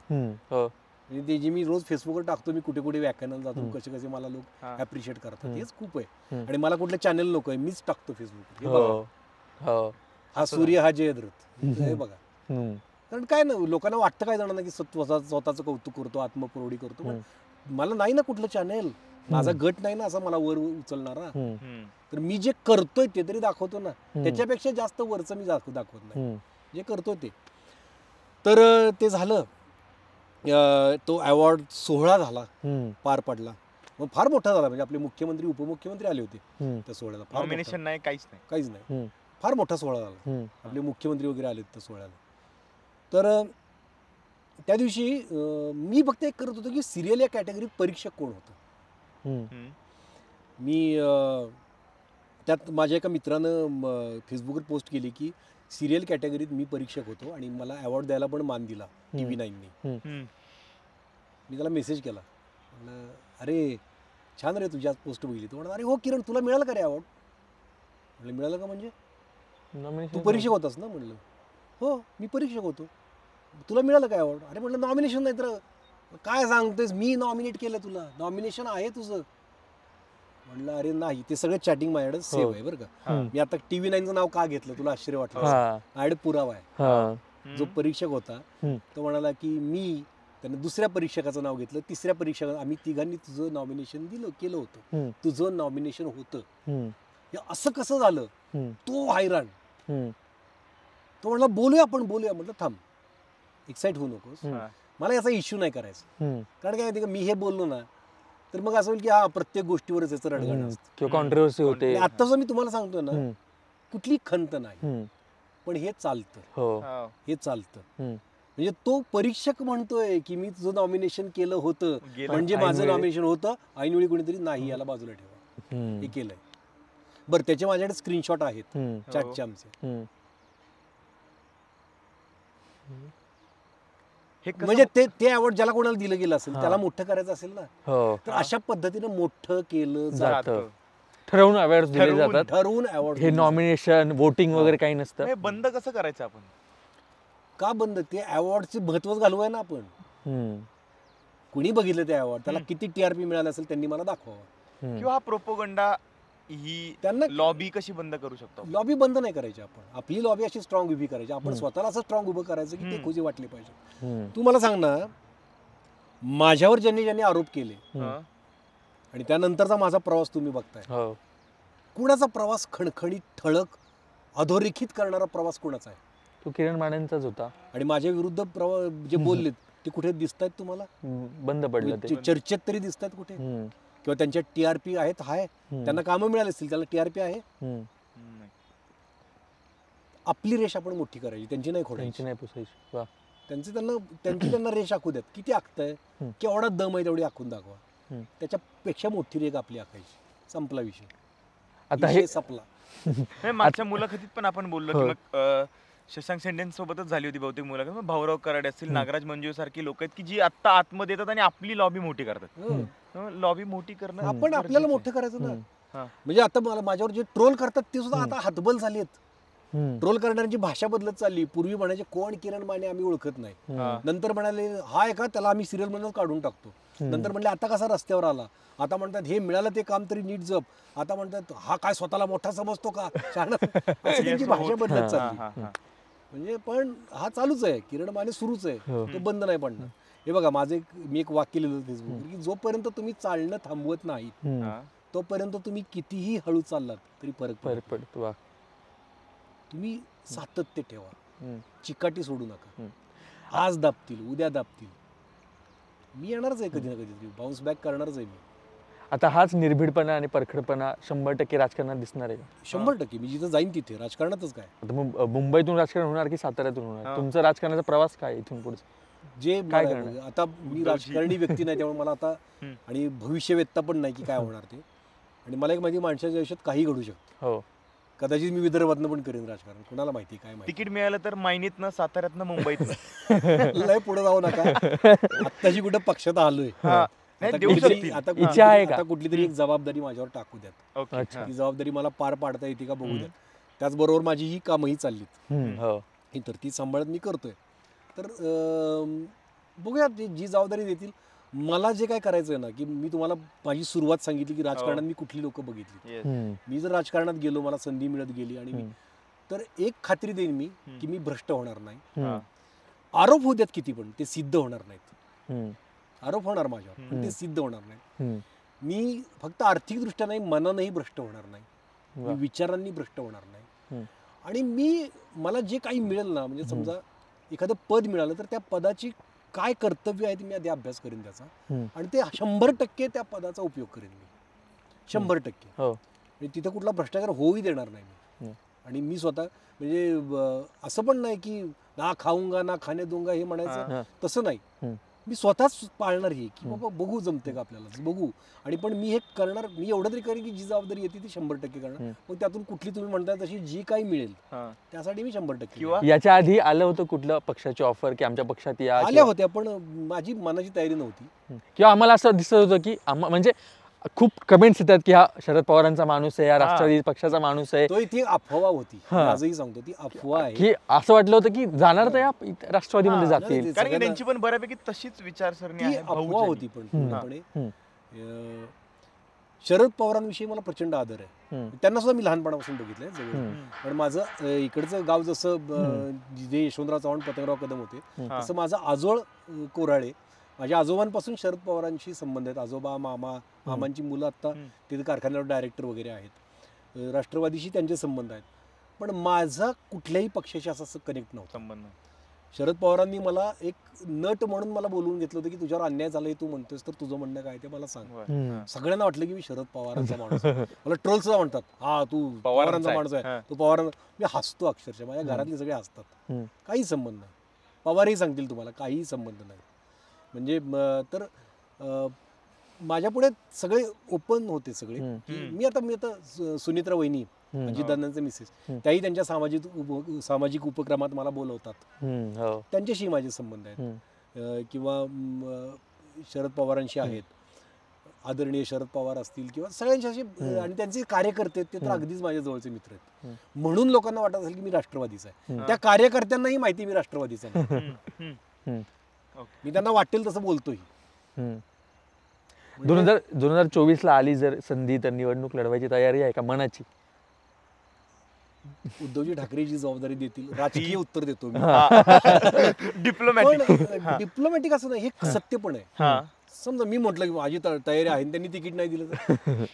म्हणजे ते जे मी रोज फेसबुकवर टाकतो, मी कुठे कुठे व्याख्यानाला जातो, कसे कसे मला लोक ऍप्रिशिएट करतात, हेच खूप आहे. आणि मला कुठलं चॅनल नको आहे, मीच टाकतो फेसबुकवर, हा सूर्य हा जयद्रथ, हे बघा. कारण काय ना, लोकांना वाटतं काय जणांना की स्वतःचं कौतुक करतो, आत्मप्रौढी करतो. पण मला नाही ना कुठलं चॅनल, माझा गट नाही ना असा मला वर उचलणारा. तर मी जे करतोय ते तरी दाखवतो ना, त्याच्यापेक्षा जास्त वरचं मी दाखवत नाही, जे करतो ते. तर ते झालं, तो अवॉर्ड सोहळा झाला, पार पडला, मग फार मोठा झाला. म्हणजे आपले मुख्यमंत्री उपमुख्यमंत्री आले होते त्या सोहळ्याला. नॉमिनेशन नाही, काहीच नाही, फार मोठा सोहळा झाला. आपले मुख्यमंत्री वगैरे आले त्या सोहळ्याला. तर त्या दिवशी मी फक्त एक करत होतो की सिरियल या कॅटेगरीत परीक्षक कोण होतं. मी त्यात माझ्या एका मित्रानं फेसबुकवर पोस्ट केली की सिरियल कॅटेगरीत मी परीक्षक होतो आणि मला अवॉर्ड द्यायला पण मान दिला TV9ने. मी त्याला मेसेज केला, म्हणलं अरे छान रे, तुझी आज पोस्ट बघितली. तो म्हणा अरे हो किरण, तुला मिळालं का रे अवॉर्ड? म्हणलं मिळालं का म्हणजे तू परीक्षक होतास ना? म्हणलं हो मी परीक्षक होतो. तुला मिळालं काय अवॉर्ड? अरे म्हटलं नॉमिनेशन नाही तर काय सांगतोयस, मी नॉमिनेट केलं तुला, नॉमिनेशन आहे तुझं. म्हणलं अरे नाही, ते सगळं चॅटिंग माझ्याकडे सेव्ह आहे बरं का. मी आता TV9चं नाव का घेतलं तुला आश्चर्य वाटलं? माझ्याकडे पुरावा आहे. जो परीक्षक होता तो म्हणाला की मी, त्याने दुसऱ्या परीक्षकाचं नाव घेतलं, तिसऱ्या परीक्षकाचं, आम्ही तिघांनी तुझं नॉमिनेशन केलं होतं, तुझं नॉमिनेशन होतं, असं कसं झालं? तो हैराण. तो म्हणला बोलूया आपण बोलूया. म्हटलं थांब, एक्साइट होऊ नकोस, हा. मला याचा इश्यू नाही करायचा. हम्म. कारण काय माहिती का, मी हे बोललो ना तर मग असं होईल की हा प्रत्येक गोष्टीवरच याचं रडगाणं हम्म. असतं. किंवा कॉन्ट्रोवर्सी होते. आणि आता जर मी तुम्हाला सांगतोय ना, हम्म. कुठली खंत नाही, हम्म. पण हे चालतं, हो. हो. हे चालतं. हम्म. म्हणजे तो परीक्षक म्हणतोय की मी तुझं नॉमिनेशन केलं होतं, गेलं. म्हणजे माझं ऐनवेळी- नॉमिनेशन होतं, ऐनवेळी कोणीतरी नाही याला बाजूला ठेवा, हम्म. हे केलंय. बरं, त्याचे माझ्याकडे स्क्रीनशॉट आहेत हम्म. चॅटचे आमचे. हम्म. हे कसं म्हणजे ते अवॉर्ड ज्याला कोणाला दिलं गेलं असेल हा. त्याला मोठं करायचं असेल ना, हो. तर अशा पद्धतीनं मोठं केलं जातं. जातं. ठरवून अवॉर्ड दिले ठरवून- जातात. ठरवून अवॉर्ड हे नॉमिनेशन वोटिंग वगैरे काही नसतं. हे बंद कसं करायचं आपण? का बंद? ते अवॉर्डचे महत्वच घालूया ना आपण. हम्म. कुणी बघितलं ते अवॉर्ड, त्याला हम्म. किती टीआरपी मिळालं असेल त्यांनी मला दाखवावं. हम्म. किंवा हा प्रोपोगंडा ही त्यांना लॉबी कशी बंद करू शकतो? लॉबी बंद नाही करायची आपण, आपली लॉबी अशी स्ट्रॉंग उभी करायची. आपण हम्म. स्वतःला असं स्ट्रॉंग उभं करायचं की ते हम्म. खुशी वाटली पाहिजे. हम्म. तू मला सांग ना, माझ्यावर ज्यांनी आरोप केले हम्म. हा. आणि त्यानंतरचा माझा प्रवास तुम्ही बघताय, हो. कुणाचा प्रवास खणखणीत, ठळक, अधोरेखित करणारा प्रवास कुणाचा आहे? तो किरण मानेंचाच होता. आणि माझ्या विरुद्ध जे बोललेत ते कुठे दिसतायत तुम्हाला? बंद पडलं ते. चर्चेत तरी दिसतायत कुठे? हम्म. किंवा त्यांच्या टीआरपी आहेत, हाय, हम्म. त्यांना कामं मिळाली असतील, त्याला टीआरपी आहे. हम्म. नाही. आपली रेष आपण मोठी करायची, त्यांची नाही खोडायची. त्यांची नाही पुसायची. वा. त्यांची त्यांना रेष आखू द्यात. किती आखताय, हम्म. केवढा दम आहे तेवढी आखून दाखवा. हम्म. त्याच्यापेक्षा मोठी रेख आपली आखायची. संपला विषय, आता हे विषय संपला. नाही, मागच्या मुलाखतीत पण आपण बोललो की हो. मग शशांक शेंडे सोबतच झाली होती बहुतेक मुलाखत. मग भाऊराव कराड असतील, नागराज मंजुळे सारखी लोक आहेत की जी आता आतमध्ये येतात आणि आपली लॉबी मोठी करतात. हं. लॉबी मोठी करणं आपण गरजेचं आपल्याला आहे. मोठं करायचं ना. हम्म. हा. म्हणजे आता मला माझ्यावर जे ट्रोल करतात ते सुद्धा हम्म. आता हातबल झाली आहेत. हम्म. ट्रोल करणाऱ्यांची भाषा बदलत चालली. पूर्वी म्हणायचे कोण किरण माने, आम्ही ओळखत नाही. हा. नंतर म्हणाले हा आहे का, त्याला आम्ही सिरियल मधूनच काढून टाकतो. नंतर म्हणले आता कसा रस्त्यावर आला. आता म्हणतात हे मिळालं ते काम तरी नीट जप. आता म्हणतात हा काय स्वतःला मोठा समजतो का, शहाणा. अशी त्यांची भाषा बदलत हा, चालली. हा, हा. म्हणजे पण हा चालूच आहे, किरण माने सुरूच आहे, हो. तो बंद नाही पडणार. हे बघा, मी एक वाक्य लिहिलं फेसबुकवर की जोपर्यंत तुम्ही चालणं थांबवत नाही हम्म. हा. तोपर्यंत तुम्ही कितीही हळू चाललात तरी फरक पडत फरक पडतो. वा. नाही. तुम्ही सातत्य ठेवा, हम्म. चिकाटी सोडू नका. हम्म. आज दाबतील, उद्या दाबतील, मी येणारच आहे कधी ना कधी, बाउन्स बॅक करणारच आहे मी. आता हाच निर्भीडपणा आणि परखडपणा 100% राजकारणात दिसणार आहे का? 100%. मी जिथं जाईन तिथे राजकारणातच काय, आता मुंबईतून राजकारण होणार की साताऱ्यातून होणार? हा. तुमचा राजकारणाचा प्रवास काय इथून पुढे? जे काय मला- करणार? आता मी उद्धवजी. राजकारणी व्यक्ती नाही, त्यामुळे मला आता हम्म. आणि भविष्यवेत्ता पण नाही की काय होणार ते. आणि मला एक माहिती, माणसाच्या आयुष्यात काही घडू शकतं. हो. कदाचित मी विदर्भातनं पण करेन राजकारण, कुणाला माहिती, काय माहिती. तिकीट मिळालं तर मायनीतनं, साताऱ्यातनं, मुंबईतनं. लय पुढे जाऊ नका. आत्ताची कुठं पक्षात आलोय. हा. नाही, आता देऊ कुठलीतरी- शकतील. आता इच्छा कुठलीतरी- आहे का? आता कुठलीतरी एक जबाबदारी माझ्यावर टाकू द्यात. ओके. अच्छा. हा. ती जबाबदारी मला पार पाडता येते का बघू द्यात. त्याचबरोबर माझी ही कामही चाललीत, हम्म. हो. ही तर ती सांभाळत मी करतोय. तर बघूया जी जबाबदारी देतील. मला जे काय करायचं आहे ना, की मी तुम्हाला माझी सुरुवात सांगितली की राजकारणात मी कुठली लोक बघितली. Yes. हम्म. मी जर राजकारणात गेलो, मला संधी मिळत गेली आणि मी, हम्म. तर एक खात्री देईन मी की मी भ्रष्ट होणार नाही. हम्म. आरोप होऊ द्यात किती पण, ते सिद्ध होणार नाहीत. हम्म. आरोप होणार माझ्यावर, पण ते हम्म. सिद्ध होणार नाहीत. हम्म. मी फक्त आर्थिकदृष्ट्या नाही, मनानंही भ्रष्ट होणार नाही, वा. मी विचारांनी भ्रष्ट होणार नाही. हम्म. आणि मला जे काही मिळेल ना, म्हणजे समजा एखादं पद मिळालं तर त्या पदाची काय कर्तव्य आहे ते मी आधी अभ्यास करेन त्याचा, हम्म. आणि ते 100% त्या पदाचा उपयोग करेन मी, 100%. हो. म्हणजे तिथं कुठला भ्रष्टाचार होऊही देणार नाही मी. हम्म. आणि मी स्वतः म्हणजे असं पण नाही की ना खाऊंगा ना खाणे दूंगा हे म्हणायचं, हा. तसं नाही. हम्म. मी स्वतःच पाळणार ही की बाबा बघू जमते का आपल्याला, बघू. आणि पण मी हे करणार, मी एवढं तरी करेन की जी जबाबदारी येते ती 100% करणार. मग त्यातून कुठली तुम्ही म्हणताय तशी जी काही मिळेल हा. त्यासाठी मी 100% किंवा याच्या आधी आलं होतं कुठलं पक्षाची ऑफर की आमच्या पक्षात या आल्या किंवा- होत्या, पण माझी मनाची तयारी नव्हती. किंवा आम्हाला असं दिसत होतं की म्हणजे खूप कमेंट्स येतात की हा शरद पवारांचा माणूस आहे, हा हा. राष्ट्रवादी पक्षाचा माणूस आहे, तो ती अफवा होती, हा. आजही सांगतो ती अफवा आहे. की असं वाटलं होतं की जाणार तर या राष्ट्रवादीमध्ये हा, जातील. नाही, कारण की सगळ्यांना- त्यांची पण बऱ्यापैकी तशीच विचारसरणी ती आहे. अफवा भाऊजनी. होती, पण पूर्णपणे हम्म. शरद पवारांविषयी मला प्रचंड आदर आहे. हम्म. त्यांना सुद्धा मी लहानपणापासून बघितलंय जवळ. हम्म. पण माझं इकडचं गाव जसं जे यशवंतराव चव्हाण पतंगराव कदम होते, हा. तसं माझं आजोळ कोराळे, माझ्या आजोबांपासून शरद पवारांशी संबंध आहेत. आजोबा, मामांची मुलं आता तिथे कारखान्यावर डायरेक्टर वगैरे आहेत. राष्ट्रवादीशी त्यांचे संबंध आहेत. पण माझा कुठल्याही पक्षाशी असा कनेक्ट नव्हता. संबंध. शरद पवारांनी मला एक नट म्हणून मला बोलवून घेतलं होतं की तुझ्यावर अन्याय झाला हे तू म्हणतोस तर तुझं म्हणणं काय ते मला सांग. सगळ्यांना वाटलं की मी शरद पवारांचा माणूस आहे. मला ट्रोल सुद्धा म्हणतात, हा तू पवारांचा माणूस आहे, तू पवारांचा. मी हसतो अक्षरशः, माझ्या घरातले सगळे हसतात. काही संबंध नाही, पवारही सांगतील तुम्हाला काहीही संबंध नाही. म्हणजे तर माझ्यापुढे सगळे ओपन होते सगळे. मी आता सुनित्रा वहिनी अजितदादांचे मिसेस, त्याही त्यांच्या सामाजिक उपक्रमात मला बोलवतात, त्यांच्याशी माझे संबंध आहेत. किंवा शरद पवारांशी आहेत, आदरणीय शरद पवार असतील किंवा सगळ्यांशी, आणि त्यांचे कार्यकर्ते ते तर अगदीच माझ्या जवळचे मित्र आहेत. म्हणून लोकांना वाटत असेल की मी राष्ट्रवादीचा आहे. त्या कार्यकर्त्यांनाही माहिती मी राष्ट्रवादीचा आहे. मी त्यांना वाटेल तसं बोलतोय. 2024 ला आली जर संधी तर निवडणूक लढवायची तयारी आहे का मनाची? उद्धवजी ठाकरेची जबाबदारी देतील, राजकीय उत्तर देतो मी. डिप्लोमॅटिक असं नाही, हे सत्य पण आहे. समजा मी म्हटलं की माझी तयारी आहे, त्यांनी तिकीट नाही दिलं तर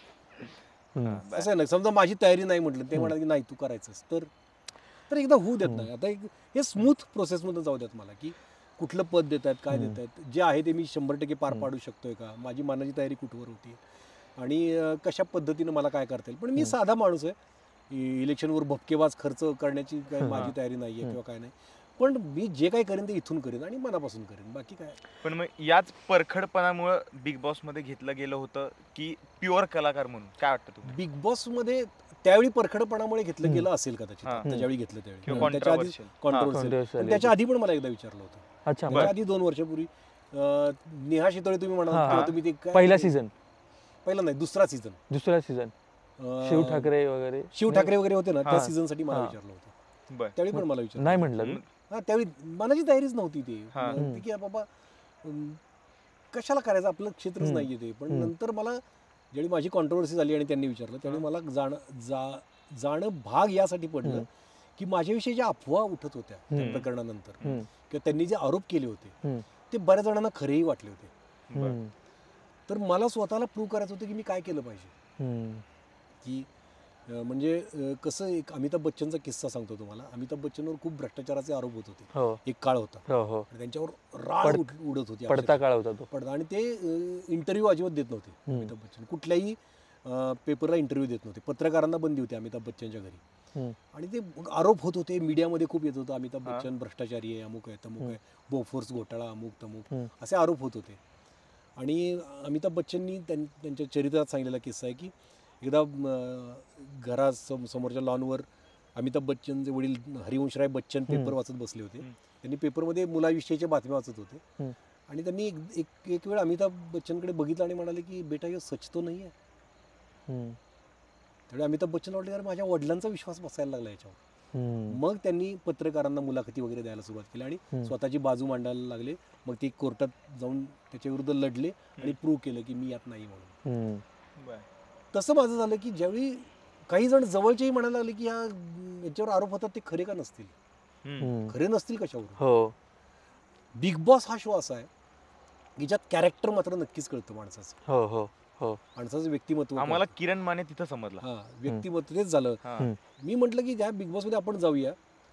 असं नाही. समजा माझी तयारी नाही म्हटलं, ते म्हणाले की नाही तू करायचंस, तर एकदा होऊ देत नाही. आता हे स्मूथ प्रोसेसमध्ये जाऊ देत मला, की कुठलं पद देत आहेत, काय देत आहेत, जे आहे ते मी 100% पार पाडू शकतोय का, माझी मनाची तयारी कुठवर होती आणि कशा पद्धतीनं मला काय करता येईल. पण मी साधा माणूस आहे, इलेक्शनवर भपकेबाज खर्च करण्याची काही माझी तयारी नाही आहे किंवा काय नाही. पण मी जे काही करेन ते इथून करेन आणि मनापासून करेन, बाकी काय. पण मग याच परखडपणामुळे बिग बॉस मध्ये घेतलं गेलं होतं की प्युअर कलाकार म्हणून, काय वाटतं तुम्हाला? बिग बॉस मध्ये त्यावेळी परखडपणामुळे घेतलं गेलं असेल कदाचित, ज्यावेळी घेतलं त्यावेळी, त्याच्या आधी कॉन्ट्रोवर्शियल. त्याच्या आधी पण मला एकदा विचारलं होतं, त्याच्या आधी 2 वर्षापूर्वी. नेहा शितोळे तुम्ही म्हणाल, तुम्ही ते पहिला सीझन, पहिला नाही दुसरा सीझन शिव ठाकरे वगैरे होते ना, त्या सीझन साठी मला विचारलं होतं. त्यावेळी पण मला विचारलं नाही म्हटलं. हा, त्यावेळी मनाची तयारीच नव्हती ती, की बाबा कशाला करायचं, आपलं क्षेत्रच नाहीये ते. पण नंतर मला ज्यावेळी माझी कॉन्ट्रोवर्सी झाली आणि त्यांनी विचारलं, त्यावेळी मला जाणं भाग यासाठी पडलं की माझ्याविषयी ज्या अफवा उठत होत्या त्या प्रकरणानंतर किंवा त्यांनी जे आरोप केले होते ते बऱ्याच जणांना खरेही वाटले होते. तर मला स्वतःला प्रूव्ह करायचं होतं की मी काय केलं पाहिजे. की म्हणजे कसं, एक अमिताभ बच्चनचा किस्सा सांगतो तुम्हाला. अमिताभ बच्चनवर खूप भ्रष्टाचाराचे आरोप होत होते, एक काळ होता, त्यांच्यावर राळ उडत होती, पडता काळ होता तो. आणि ते इंटरव्ह्यू अजिबात देत नव्हते अमिताभ बच्चन, कुठल्याही पेपरला इंटरव्ह्यू देत नव्हते. पत्रकारांना बंदी होती अमिताभ बच्चनच्या घरी. आणि ते आरोप होत होते, मीडियामध्ये खूप येत होतं, अमिताभ बच्चन भ्रष्टाचारी आहे, अमुक आहे तमुक आहे, बोफोर्स घोटाळा, अमुक तमुक, असे आरोप होत होते. आणि अमिताभ बच्चननी त्यांच्या चरित्रात सांगितलेला किस्सा आहे की एकदा समोरच्या लॉनवर अमिताभ बच्चनचे वडील हरिवंशराय बच्चन पेपर वाचत बसले होते. त्यांनी पेपरमध्ये मुलाविषयीच्या बातम्या वाचत होते आणि त्यांनी एक वेळ अमिताभ बच्चनकडे बघितलं आणि म्हणाले की बेटा हे सच तो नाही आहे. त्यावेळी अमिताभ बच्चन वाटले यार माझ्या वडिलांचा विश्वास बसायला लागला याच्यावर. मग त्यांनी पत्रकारांना मुलाखती वगैरे द्यायला सुरुवात केली आणि स्वतःची बाजू मांडायला लागले. मग ते कोर्टात जाऊन त्याच्या विरुद्ध लढले आणि प्रूव्ह केलं की मी यात नाही म्हणून. तसं माझं झालं की ज्यावेळी काही जण जवळचेही म्हणायला लागले की याच्यावर आरोप होतात ते खरे का नसतील, खरे नसतील कशावर. बिग बॉस हा शो असा आहे की ज्यात कॅरेक्टर मात्र नक्कीच कळतं माणसाचं. माणसाचं व्यक्तिमत्व आम्हाला किरण माने तिथं समजलं. व्यक्तिमत्व तेच झालं. मी म्हटलं की ज्या बिग बॉस मध्ये आपण जाऊया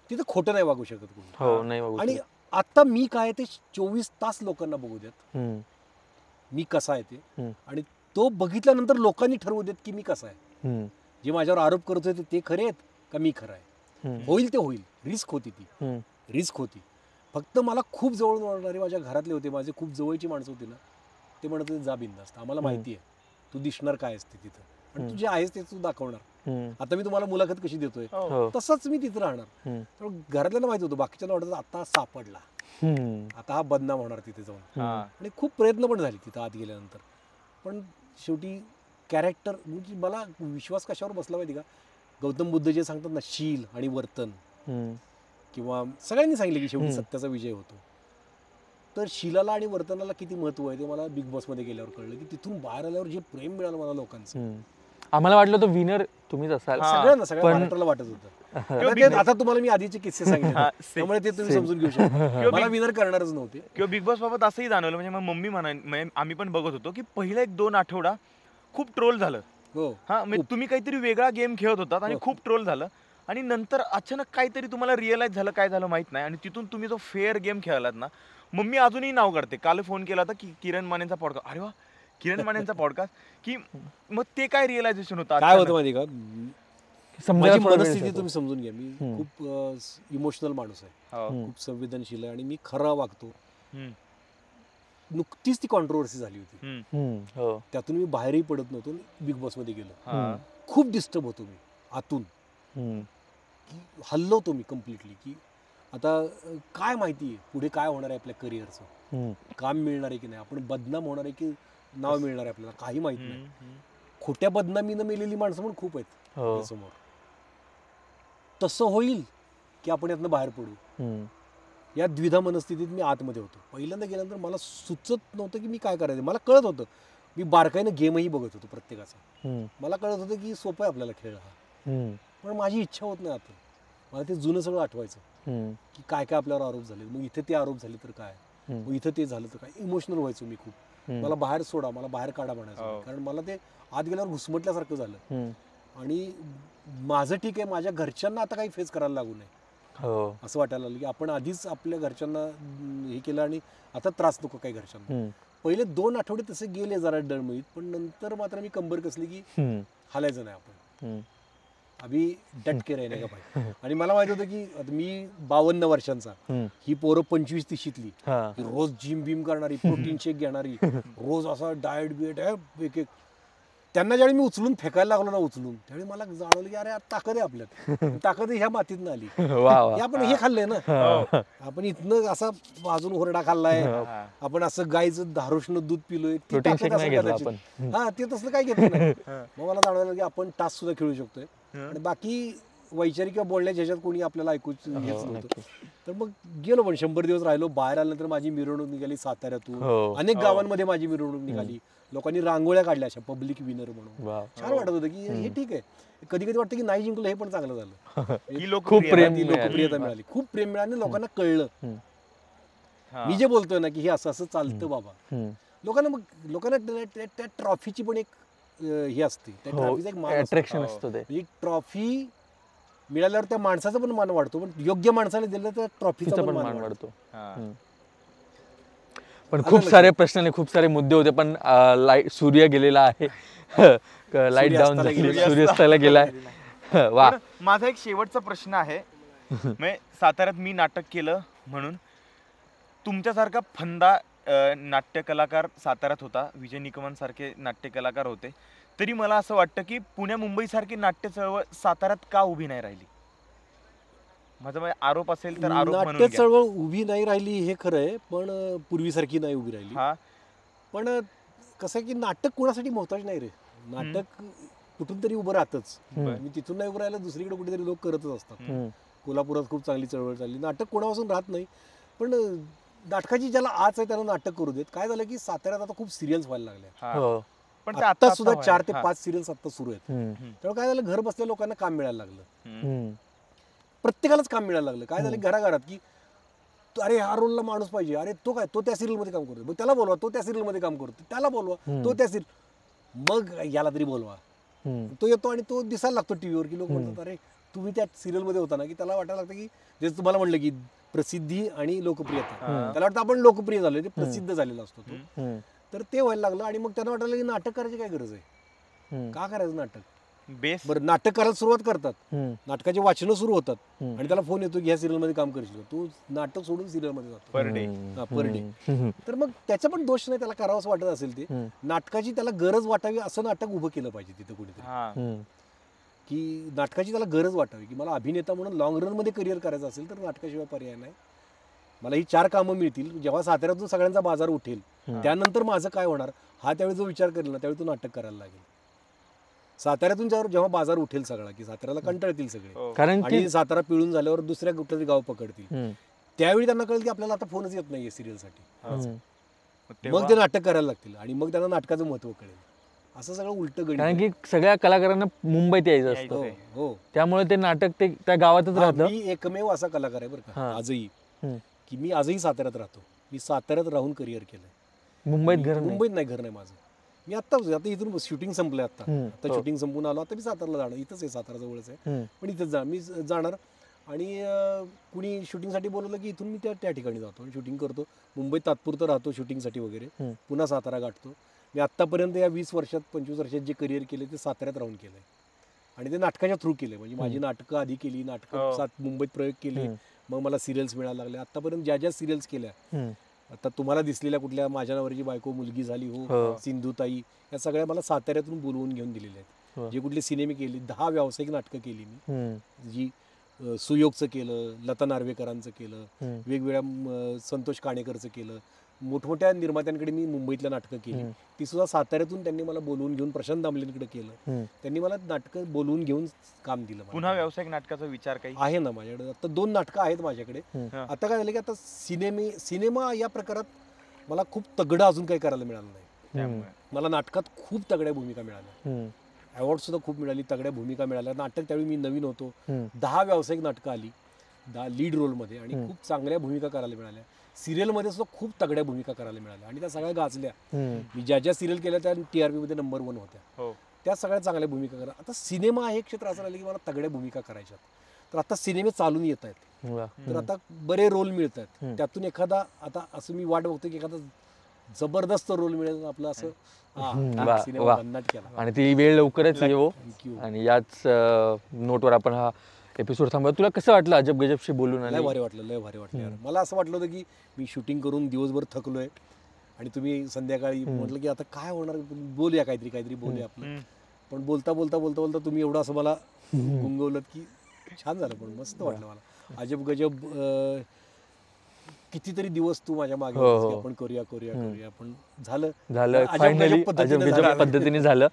तिथं खोटं नाही वागू शकत कोणी. आणि आता मी काय ते 24 तास लोकांना बघू द्यात मी कसा आहे ते, आणि तो बघितल्यानंतर लोकांनी ठरवू देत की मी कसा आहे. जे माझ्यावर आरोप करत होते ते खरे आहेत का मी खरं आहे. होईल ते होईल, रिस्क होती, ती रिस्क होती. फक्त मला खूप जवळ वाढणारे माझ्या घरातले होते, माझे खूप जवळची माणसं होती ना, ते म्हणत होते जा बिनधास्त, आम्हाला माहिती आहे तू दिसणार काय असते तिथं आणि तू जे आहेस ते तू दाखवणार. आता मी तुम्हाला मुलाखत कशी देतोय तसंच मी तिथं राहणार. घरातल्याला माहिती होतं, बाकीच्या वाटत आता सापडला, आता हा बदनाम होणार तिथे जाऊन. आणि खूप प्रयत्न पण झाले तिथं आत गेल्यानंतर. पण शेवटी कॅरेक्टर, म्हणजे मला विश्वास कशावर बसला माहिती का, गौतम बुद्ध जे सांगतात ना शील आणि वर्तन, किंवा सगळ्यांनी सांगितलं की शेवटी सत्याचा विजय होतो. तर शीलाला आणि वर्तनाला किती महत्व आहे ते मला बिग बॉस मध्ये गेल्यावर कळलं. की तिथून बाहेर आल्यावर जे प्रेम मिळालं मला लोकांचं, आम्हाला वाटलं होतं विनर तुम्हीच असाल, सगळ्या महाराष्ट्राला वाटत होतं. आता तुम्हाला मी आधीचे किस्से सांगितले त्यामुळे ते तुम्ही समजून घेऊ शकता, मला विनर करणारच नव्हते. किंवा बिग बॉस बाबत असंही जाणवलं, म्हणजे मग मम्मी म्हणजे आम्ही पण बघत होतो की पहिला 1-2 आठवडा खूप ट्रोल झालं. म्हणजे तुम्ही काहीतरी वेगळा गेम खेळत होतात आणि खूप ट्रोल झालं. आणि नंतर अचानक काहीतरी तुम्हाला रिअलाइज झालं, काय झालं माहित नाही, आणि तिथून तुम्ही जो फेअर गेम खेळलात ना, मग मी अजूनही नाव काढते. काल फोन केला होता की किरण मानेंचा पॉडकास्ट, अरे वा किरण मानेंचा पॉडकास्ट, की मग ते काय रिअलायझेशन होतं काय होतं अचानक? माहिती का, समजायला माझी थोडा वेळ मनस्थिती जातो. तुम्ही समजून घ्या. मी हम्म. खूप इमोशनल माणूस आहे, हो. खूप संवेदनशील आहे आणि मी खरा वागतो. हम्म, नुकतीच ती कॉन्ट्रोवर्सी झाली होती, हम्म, हो. त्यातून मी बाहेरही पडत नव्हतो. बिग बॉसमध्ये गेलो, हा, खूप डिस्टर्ब होतो मी आतून, हम्म. की हल्लवतो मी कम्प्लिटली, की आता काय माहिती आहे पुढे काय होणार आहे आपल्या करिअरचं, हम्म. काम मिळणार आहे की नाही, आपण बदनाम होणार आहे की नाव मिळणार आहे, आपल्याला काही माहित नाही. हम्म, खोट्या बदनामीनं मेलेली माणसं पण खूप आहेत हो. समोर. तसं होईल की आपण यातनं बाहेर पडू, हम्म. या द्विधा मनस्थितीत मी आतमध्ये होतो. पहिल्यांदा गेल्यानंतर मला सुचत नव्हतं की मी काय करायचं. मला कळत होतं, मी बारकाईनं गेमही बघत होतो प्रत्येकाचा. हम्म. मला कळत होतं की सोपं आहे आपल्याला खेळ हा, हम्म. पण माझी इच्छा होत नाही आता. मला ते जुनं सगळं आठवायचं हम्म. की काय काय आपल्यावर आरोप झाले, मग इथे ते आरोप झाले तर काय, हम्म. मग इथं ते झालं तर काय. इमोशनल व्हायचो मी खूप. हम्म. मला बाहेर सोडा, मला बाहेर काढा म्हणायचं, हो. कारण मला ते आत गेल्यावर घुसमटल्यासारखं झालं. हम्म. आणि माझं ठीक आहे, माझ्या घरच्यांना आता काही फेस करायला लागू नये हो. असं वाटायला लागलं, की आपण आधीच आपल्या घरच्यांना हे केलं आणि आता त्रास नको काही घरच्यांना. हम्म. पहिले 2 आठवडे तसे गेले जरा डळमळीत, पण नंतर मात्र मी कंबर कसली की हम्म. हालायचं नाही आपण, हम्म. अभि डट के रहने का भाई. आणि मला माहित होतं की आता मी 52 वर्षांचा, हम्म. ही पोरं 25-30ली, हा. रोज जिम बिम करणारी, प्रोटीन शेक घेणारी, रोज असा डाएट बिएट आहे एक एक. त्यांना ज्यावेळी मी उचलून फेकायला लागलो ना, उचलून, त्यावेळी मला जाणवलं की अरे यार ताकद आहे आपल्यात, ताकद ह्या मातीतनं आली. वा वा. हे आपण हे खाल्लंय ना, हो. आपण इथनं असा वाजून हुरडा खाल्लाय, हा. आपण असं गाईचं धारोष्ण दूध पिलोय, ती प्रोटीन ताकद शेक नाही असेल घेतला कदाचित. आपण. हा, ते तसलं काय घेतलं नाही. हा. मग मला जाणवलं की आपण टास्क सुद्धा खेळू शकतोय, आणि बाकी वैचारिक किंवा बोलण्याच्या ह्याच्यात कोणी आपल्याला ऐकूच हेच हो, नव्हतं. नक्की. तर मग गेलो, पण 100 दिवस राहिलो. बाहेर आल्यानंतर माझी मिरवणूक निघाली साताऱ्यातून, हो. अनेक हो. गावांमध्ये माझी मिरवणूक निघाली. लोकांनी रांगोळ्या काढल्या अशा पब्लिक विनर म्हणून. वा. छान वाटत होतं की हे ठीक आहे. कधी कधी वाटतं की नाही जिंकलं हे पण चांगलं झालं. ही खूप लोकप्रियता. प्रेम ती मिळालं. लोकप्रियता मिळाली, खूप प्रेम मिळालं आणि लोकांना कळलं. हा. मी जे बोलतोय ना की हे असं असं चालतं बाबा, हम्म. लोकांना त्या ट्रॉफीची पण एक हे असते, त्या हो. ट्रॉफीचा एक मान असतो. अट्रॅक्शन हो. असतं ते. म्हणजे ट्रॉफी मिळाल्यावर त्या माणसाचा पण मान वाढतो, पण योग्य माणसाने दिलं तर ट्रॉफीचा तिचा पण पण मान मान वाढतो. वाढतो. हा. हम्म. पण आलं खूप लक्षात. सारे प्रश्न आणि खूप सारे मुद्दे होते, पण लाईट सूर्य गेलेला आहे. लाईट डाऊन सूर्यास्ताला झाली, गेलेला आहे. सूर्यास्ताला गेलाय. वा. पण माझा एक शेवटचा प्रश्न आहे. म्हणजे साताऱ्यात मी नाटक केलं म्हणून तुमच्यासारखा फंदा नाट्य कलाकार साताऱ्यात होता, विजय निकमन सारखे नाट्य कलाकार होते, तरी मला असं वाटतं की पुण्या मुंबई सारखी नाट्य चळवळ साताऱ्यात का उभी नाही राहिली? माझा म्हणजे आरोप असेल तर आरोप म्हणून नाट्य घ्या. चळवळ उभी नाही राहिली हे खरं आहे, पण पूर्वीसारखी नाही उभी राहिली. हा. पण कसं आहे की नाटक कोणासाठी मोहताज नाही रे. नाटक कुठून तरी उभं राहतच. हम्म. मी तिथून नाही उभं राहिलं, दुसरीकडे कुठेतरी लोक करतच असतात. हम्म. कोल्हापुरात खूप चांगली चळवळ चालली, नाटक कोणापासून राहत नाही. पण नाटकाची ज्याला आज आहे त्याला नाटक करू देत. काय झालं की साताऱ्यात आता खूप सिरियल्स व्हायला लागल्या. हा. हो. पण ते आता सुद्धा व्हायला. 4 ते हा. 5 सिरियल्स आता सुरू आहेत. हम्म. त्यामुळे काय झालं, घर बसल्या लोकांना काम मिळायला लागलं. हम्म. प्रत्येकालाच काम मिळायला लागलं. काय झालं घराघरात की अरे हा रोलला माणूस पाहिजे, अरे तो काय, तो त्या सिरियलमध्ये काम करतो, मग त्याला बोलवा, तो त्या सिरियलमध्ये काम करतो, त्याला बोलवा, तो त्या सिरियल, मग याला तरी बोलवा. हम्म. तो येतो आणि तो दिसायला लागतो टीव्हीवर, की लोक म्हणतात अरे तुम्ही त्या सिरियलमध्ये होता ना, की त्याला वाटायला लागतं की जसं तुम्हाला म्हणलं की प्रसिद्धी आणि लोकप्रियता, त्याला वाटतं आपण लोकप्रिय झालो, ते प्रसिद्ध झालेला असतो तो. हम्म. तर ते व्हायला लागलं आणि मग त्यांना वाटायला की नाटक करायची काय गरज आहे, हम्म. का करायचं नाटक. बेस. बरं, नाटक करायला सुरुवात करतात, हम्म. नाटकाची वाचनं सुरू होतात हम्म. आणि त्याला फोन येतो की ह्या सिरियलमध्ये काम करशील, तो नाटक सोडून सिरियलमध्ये जातो पर डे. Per day. हम्म. तर मग त्याचा पण दोष नाही, त्याला करावंच वाटत असेल ते हम्म. नाटकाची त्याला गरज वाटावी असं नाटक उभं केलं पाहिजे तिथं कुठेतरी, हा. हम्म. की नाटकाची त्याला गरज वाटावी की मला अभिनेता म्हणून लॉंग रन मध्ये करिअर करायचं असेल तर नाटकाशिवाय पर्याय नाही. मला ही 4 कामं मिळतील, जेव्हा साताऱ्यातून सगळ्यांचा बाजार उठेल त्यानंतर माझं काय होणार हा त्यावेळी जो विचार करेल ना, त्यावेळी तो नाटक करायला लागेल. साताऱ्यातून जेव्हा बाजार उठेल सगळा, की साताऱ्याला कंटाळतील सगळे हो. कारण की आणि सातारा पिळून झाल्यावर दुसऱ्या कुठलं तरी गाव पकडतील, हम्म. त्यावेळी त्यांना कळेल की आपल्याला आता फोनच येत नाहीये सिरियलसाठी. हम्म. मग मग तेव्हा- ते नाटक करायला लागतील आणि मग त्यांना नाटकाचं महत्व कळेल. असं सगळं उलट गणित कारण आहे. की सगळ्या कलाकारांना मुंबईत यायचं यायचं. असतं, हो आहे. हो. त्यामुळे ते नाटक ते त्या गावातच हा, राहतं. मी एकमेव असा कलाकार आहे बरं का हा. आजही, हम्म. की मी आजही साताऱ्यात राहतो. मी साताऱ्यात राहून करिअर केलंय. मुंबईत घर नाही. मुंबईत नाही, घर नाही माझं. मी आता इथून शूटिंग संपलंय आता शूटिंग संपून आलो, आता मी सातारला जाणार, इथंच आहे, सातारा जवळच आहे, पण इथंच मी जाणार आणि कुणी शूटिंगसाठी बोलवलं की इथून मी त्या ठिकाणी जातो आणि शूटिंग करतो. मुंबईत तात्पुरतं राहतो शूटिंगसाठी वगैरे, पुन्हा सातारा गाठतो. मी आत्तापर्यंत या 20 वर्षात 25 वर्षात जे करिअर केले ते साताऱ्यात राहून केलंय आणि ते नाटकाच्या थ्रू केले. म्हणजे माझी नाटकं आधी केली, नाटकं मुंबईत प्रयोग केले, मग मला सिरियल्स मिळायला लागले. आतापर्यंत ज्या सिरियल्स केल्या, आता तुम्हाला दिसलेल्या कुठल्या माझ्या नवऱ्याची बायको, मुलगी झाली हो, सिंधुताई, या सगळ्या मला साताऱ्यातून बोलवून घेऊन दिलेल्या आहेत. जे कुठले सिनेमे केले, 10 व्यावसायिक नाटकं केली मी, जी सुयोगचं केलं, लता नार्वेकरांचं केलं, वेगवेगळ्या संतोष काणेकरचं केलं, मोठमोठ्या निर्मात्यांकडे मी मुंबईतल्या नाटकं केली. ती सुद्धा साताऱ्यातून त्यांनी मला बोलवून घेऊन, प्रशांत दामलेंकडे केलं, त्यांनी मला नाटकं बोलवून घेऊन काम दिलं. पुन्हा व्यावसायिक नाटकाचा विचार काही आहे ना माझ्याकडे? आता 2 नाटकं आहेत माझ्याकडे. आता काय झालं की आता सिनेमा या प्रकारात मला खूप तगडं अजून काही करायला मिळालं नाही. मला नाटकात खूप तगड्या भूमिका मिळाल्या, अवॉर्ड सुद्धा खूप मिळाली, तगड्या भूमिका मिळाल्या. नाटक त्यावेळी मी नवीन होतो, 10 व्यावसायिक नाटकं आली 10 लीड रोलमध्ये आणि खूप चांगल्या भूमिका करायला मिळाल्या. सिरियलमध्ये सुद्धा खूप तगड्या भूमिका करायला मिळाल्या आणि त्या सगळ्या गाजल्या. मी ज्या सिरियल केल्या त्या TRP मध्ये नंबर 1 होत्या, त्या सगळ्या चांगल्या भूमिका करा. आता सिनेमा हे क्षेत्र असं राहिलं की मला तगड्या भूमिका करायच्यात, तर आता सिनेमे चालून येत आहेत, तर आता बरे रोल मिळत आहेत. त्यातून एखादा, आता असं मी वाट बघतो की एखादा जबरदस्त रोल मिळेल आपलं, असं सिनेमा भन्नाट केला. आणि ती वेळ लवकरच येऊ. आणि याच नोटवर आपण हा एपिसोड थांबवू. तुला कसं वाटलं अजब गजबशी बोलून? लय भारी वाटलं यार. मला असं वाटलं होतं की मी शूटिंग करून दिवसभर थकलोय आणि तुम्ही संध्याकाळी म्हटलं की आता काय होणार, बोलूया काहीतरी बोलूया आपलं. पण बोलता बोलता तुम्ही एवढं असं मला गुंगवलं की छान झालं, पण मस्त वाटलं मला. अजब गजब कितीतरी दिवस तू माझ्या मागे आपण करूया, पण झालं फायनली अजब गजब पद्धतीने झालं.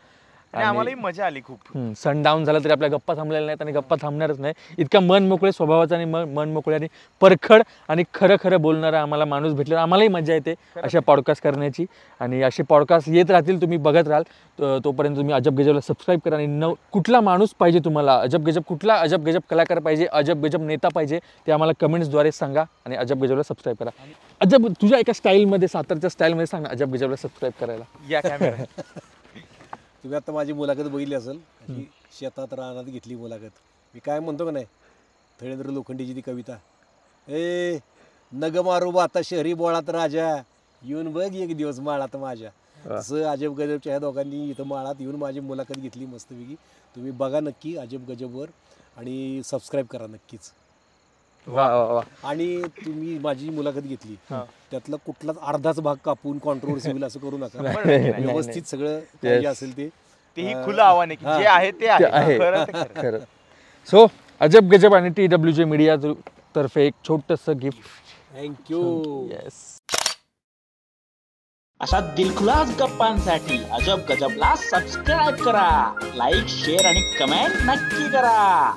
आणि आम्हालाही मजा आली खूप. सनडाऊन झाला तरी आपल्या गप्पा थांबलेल्या नाहीत आणि गप्पा थांबणारच नाही. इतका मन मोकळे स्वभावाचा आणि मन मोकळे आणि परखड आणि खरं बोलणारा आम्हाला माणूस भेटला. आम्हालाही मजा येते अशा पॉडकास्ट करण्याची आणि असे पॉडकास्ट येत राहतील, तुम्ही बघत राहाल. तोपर्यंत तुम्ही अजब गजबला सबस्क्राईब करा आणि कुठला माणूस पाहिजे तुम्हाला, कुठला अजब गजब कलाकार पाहिजे, अजब गजब नेता पाहिजे, ते आम्हाला कमेंट्सद्वारे सांगा आणि अजब गजबला सबस्क्राईब करा. अजब तुझ्या एका स्टाईलमध्ये, सातारच्या स्टाईलमध्ये सांग अजब गजबला सबस्क्राईब करायला. या कॅमेरा तुम्ही आता माझी मुलाखत बघितली असेल, की शेतात रानात घेतली मुलाखत. मी काय म्हणतो का नाही, थळेंद्र लोखंडीची ती कविता, ए नग मारू आता शहरी बोळात राजा, येऊन बघ एक दिवस माळात माझ्या. असं अजब गजबच्या ह्या दोघांनी इथं माळात येऊन माझी मुलाखत घेतली मस्तपैकी. तुम्ही बघा नक्की अजब गजबवर आणि सबस्क्राईब करा नक्कीच. आणि तुम्ही माझी मुलाखत घेतली, त्यातला कुठलाच अर्धाच भाग कापून कॉन्ट्रोवर्सी होईल असं करू नका. व्यवस्थित सगळं जे असेल तेही खुलं आव्हान आहे की जे आहे ते आहे. सो अजब गजब आणि TWJ मीडिया तर्फे एक छोटंसं गिफ्ट. थँक्यू. येस. अशा दिलखुलास गप्पांसाठी अजब गजबला सबस्क्राईब करा, लाईक, शेअर आणि कमेंट नक्की करा.